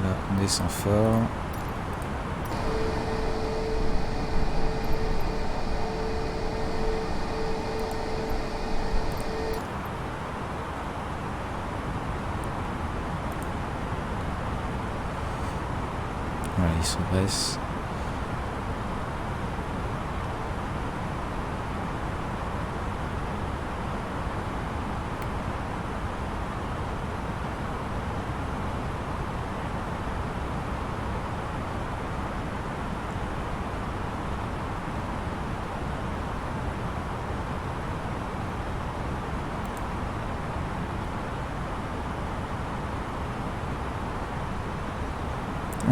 Là, on descend fort. Voilà, ils sont baisse.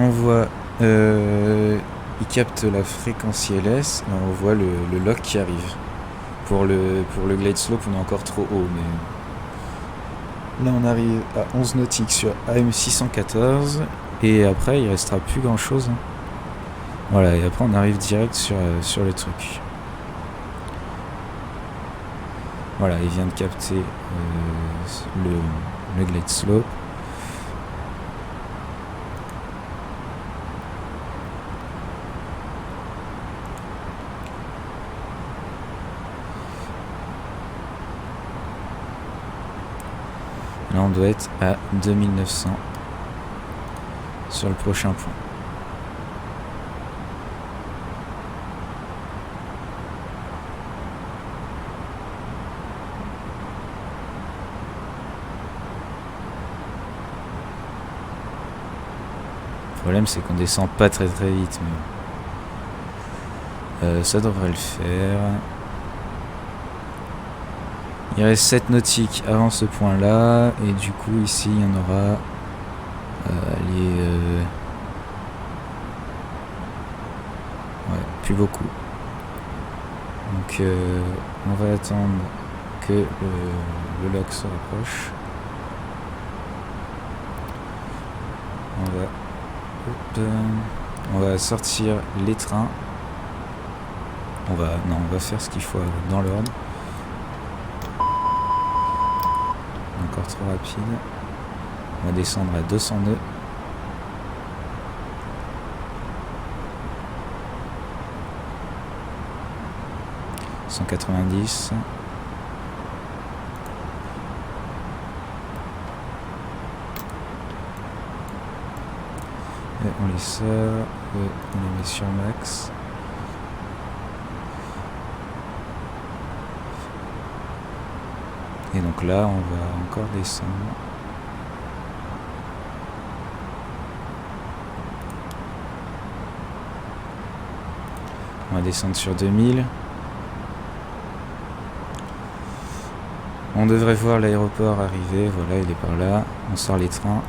On voit, il capte la fréquence ILS et on voit le lock qui arrive. Pour le glide slope, on est encore trop haut, mais là on arrive à 11 nautiques sur AM614 et après il restera plus grand chose. Voilà, et après on arrive direct sur le truc. Voilà, il vient de capter le glide slope. Là, on doit être à 2900 sur le prochain point. Le problème, c'est qu'on descend pas très très vite, mais ça devrait le faire. Il reste 7 nautiques avant ce point là et du coup ici il y en aura ouais, plus beaucoup. Donc on va attendre que le lock se rapproche. On va sortir les trains. On va faire ce qu'il faut dans l'ordre. Encore trop rapide. On va descendre à 200 nœuds. « 190. Et on les sort, on les met sur max. Et donc là, on va encore descendre. On va descendre sur 2000. On devrait voir l'aéroport arriver. Voilà, il est par là. On sort les trains.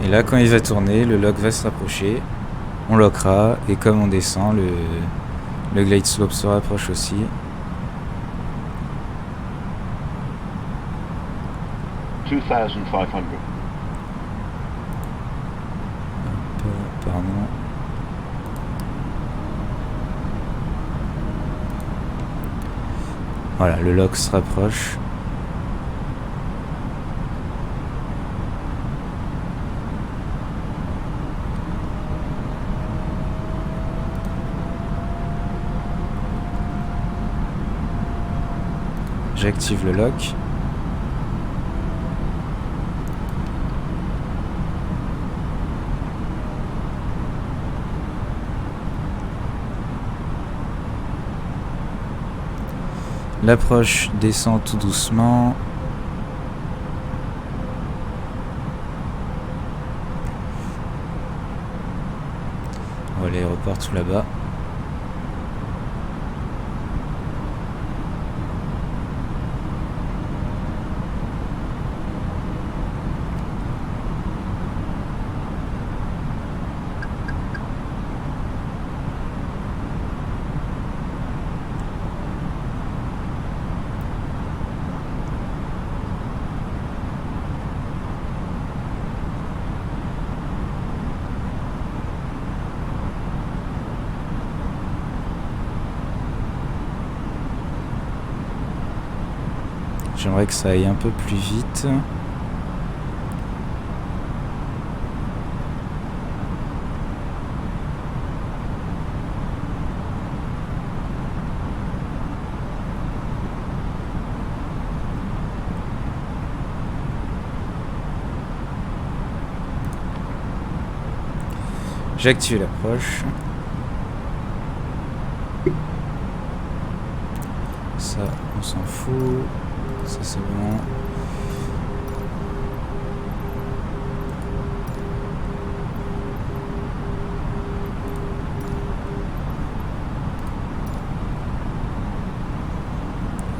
Et là, quand il va tourner, le lock va se rapprocher. On lockera. Et comme on descend, le glide slope se rapproche aussi. Pardon. Voilà, le lock se rapproche. J'active le lock. L'approche descend tout doucement. On va l'aéroport tout là-bas. J'aimerais que ça aille un peu plus vite. J'active l'approche. Ça, on s'en fout. Ça, c'est bon.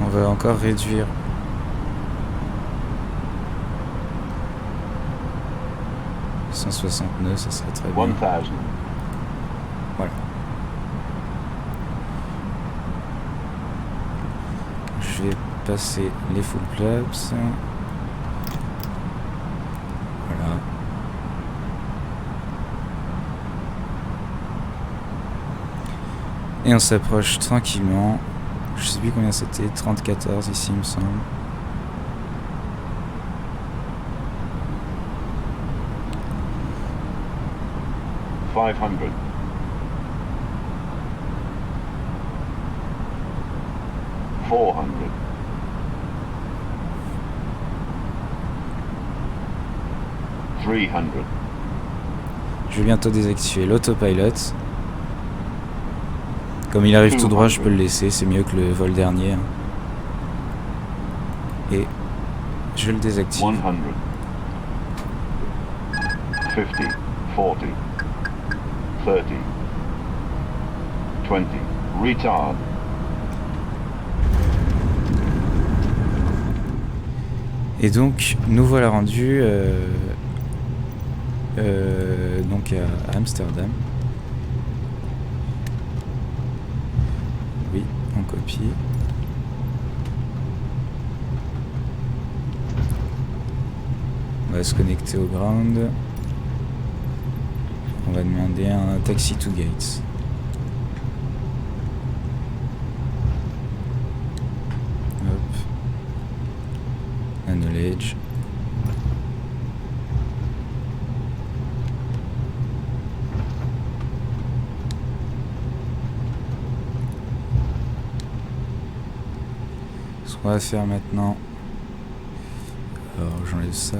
On va encore réduire. « 169, ça serait très bien. 1000. Voilà. Je vais passer les full flaps. Voilà. Et on s'approche tranquillement. Je sais plus combien c'était, 34 ici il me semble. $500. 400. 300. Je vais bientôt désactiver l'autopilot. Comme il arrive tout droit, je peux le laisser, c'est mieux que le vol dernier. Et je le désactive. 100. 50. 40. 30. 20. Retard. Et donc, nous voilà rendus donc à Amsterdam. Oui, on copie. On va se connecter au ground. On va demander un taxi to gates. Hop. Acknowledge. Ce qu'on va faire maintenant. Alors j'enlève ça.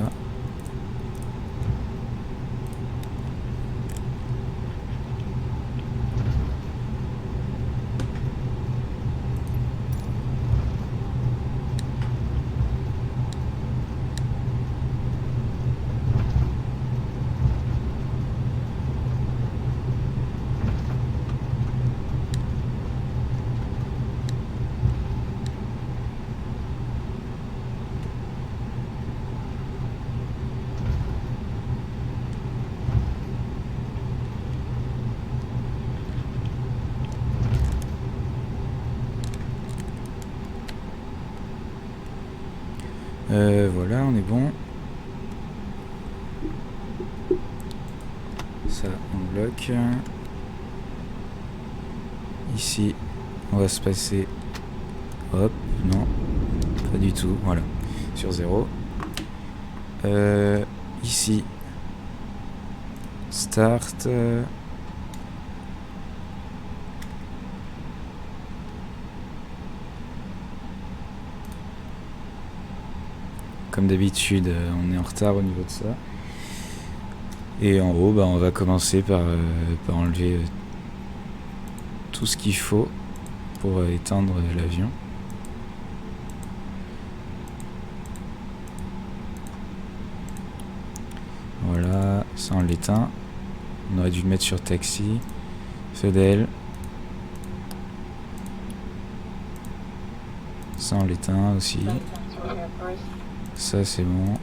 Voilà, on est bon. Ça, on bloque. Ici, on va se passer. Hop, non, pas du tout. Voilà, sur 0. Ici, start. Comme d'habitude, on est en retard au niveau de ça. Et en haut, bah, on va commencer par enlever tout ce qu'il faut pour éteindre l'avion. Voilà, ça on l'éteint. On aurait dû le mettre sur taxi. Fedel. Ça on l'éteint aussi. Ça c'est bon.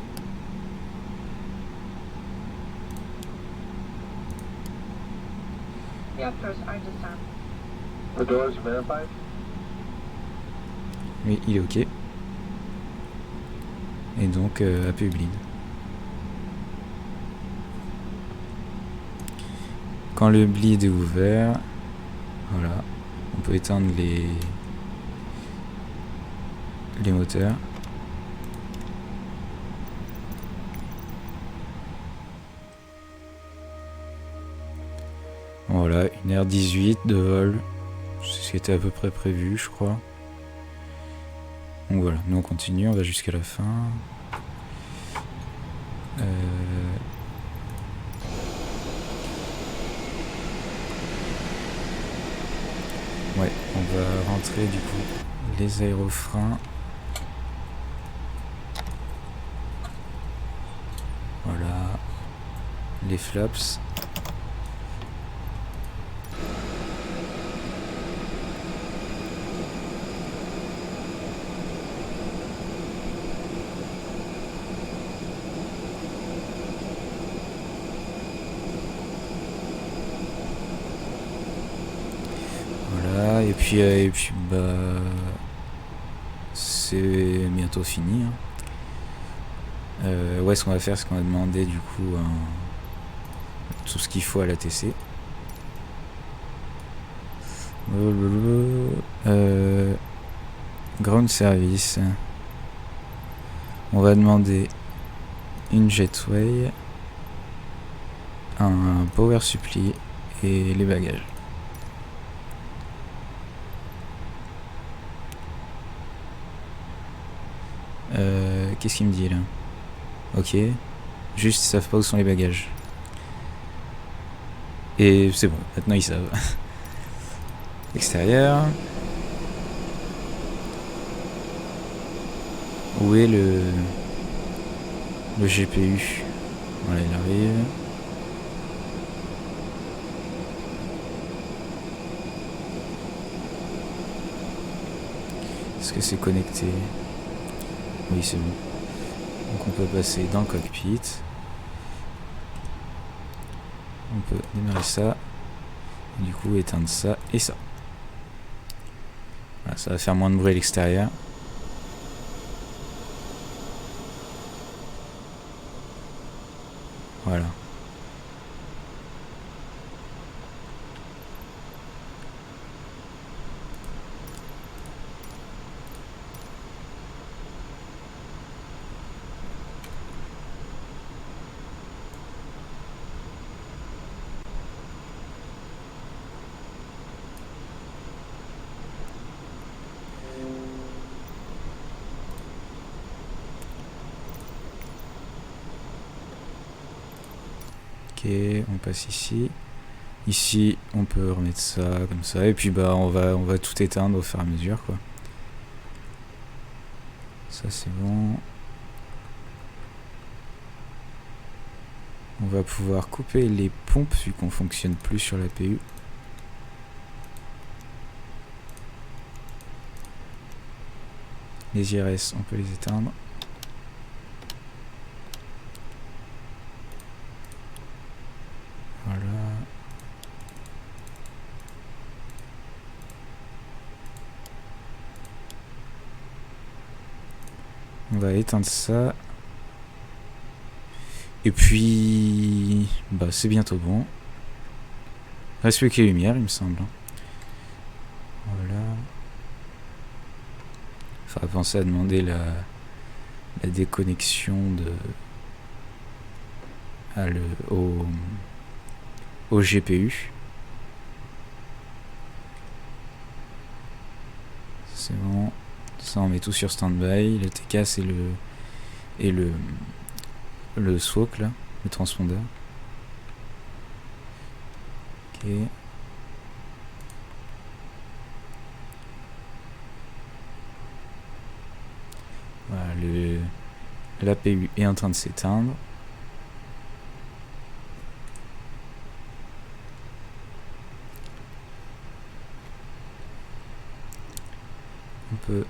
Oui, il est ok. Et donc AP bleed. Quand le bleed est ouvert, voilà, on peut éteindre les moteurs. Voilà, 1h18 de vol, c'est ce qui était à peu près prévu, je crois. Donc voilà, nous on continue, on va jusqu'à la fin. Ouais, on va rentrer du coup les aérofreins. Voilà, les flaps. Et puis bah c'est bientôt fini. Ouais, ce qu'on va faire, c'est qu'on va demander du coup tout ce qu'il faut à l'ATC. Ground service. On va demander une jetway, un power supply et les bagages. Qu'est-ce qu'il me dit là? Ok. Juste ils savent pas où sont les bagages. Et c'est bon, maintenant ils savent. Extérieur. Où est le GPU? Voilà, il arrive. Est-ce que c'est connecté? Oui, c'est bon. Donc on peut passer dans le cockpit. On peut démarrer ça. Et du coup éteindre ça et ça. Voilà, ça va faire moins de bruit à l'extérieur. Voilà. Ok, on passe ici. Ici, on peut remettre ça comme ça, et puis bah on va tout éteindre au fur et à mesure, quoi. Ça c'est bon. On va pouvoir couper les pompes vu qu'on fonctionne plus sur la PU. Les IRS, on peut les éteindre. Voilà. On va éteindre ça. Et puis... bah c'est bientôt bon. Reste plus que les lumières, il me semble. Voilà. Faudra penser à demander la déconnexion de... au GPU. C'est bon. Ça on met tout sur standby. Le TCAS et le SWOC là, le transpondeur. Ok. Voilà, l'APU est en train de s'éteindre. On peut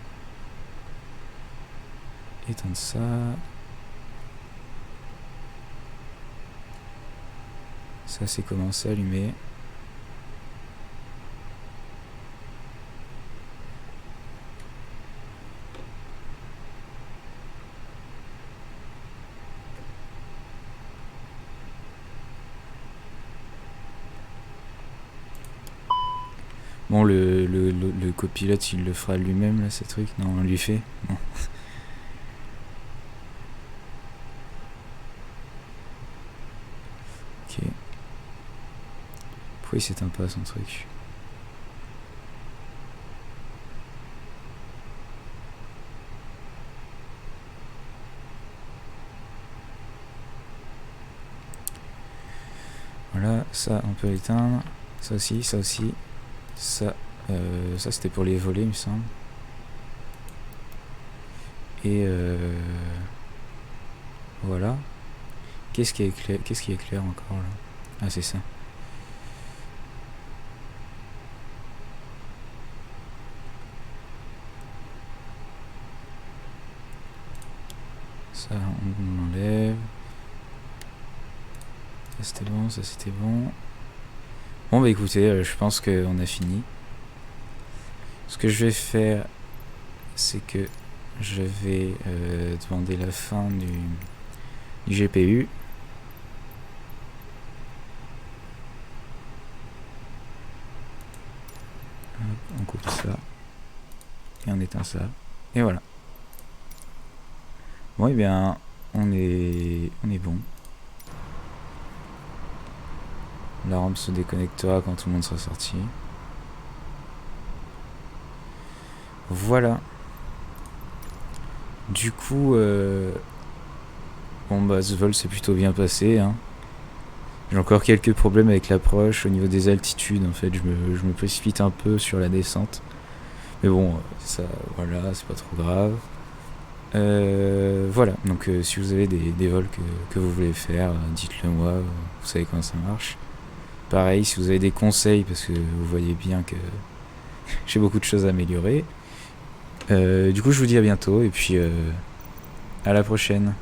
éteindre ça. Ça c'est commencé à allumer. Bon, le copilote, il le fera lui-même, là, ces trucs. Non, on lui fait. Non. Ok. Pourquoi il s'éteint pas, son truc? Voilà, ça, on peut l'éteindre. Ça aussi, ça aussi. Ça c'était pour les volets, il me semble. Et voilà. Qu'est-ce qui est clair encore là? Ah, c'est ça. Ça, on enlève. Ça c'était bon, ça c'était bon. Bon bah écoutez, je pense qu'on a fini. Ce que je vais faire, c'est que je vais demander la fin du GPU. Hop, on coupe ça. Et on éteint ça. Et voilà. Bon et bien, on est bon. La rampe se déconnectera quand tout le monde sera sorti. Voilà. Du coup, bon bah ce vol s'est plutôt bien passé. Hein. J'ai encore quelques problèmes avec l'approche au niveau des altitudes. En fait, je me précipite un peu sur la descente. Mais bon, ça, voilà, c'est pas trop grave. Voilà, donc si vous avez des vols que vous voulez faire, dites-le moi, vous savez comment ça marche. Pareil, si vous avez des conseils, parce que vous voyez bien que j'ai beaucoup de choses à améliorer. Du coup, je vous dis à bientôt, et puis à la prochaine.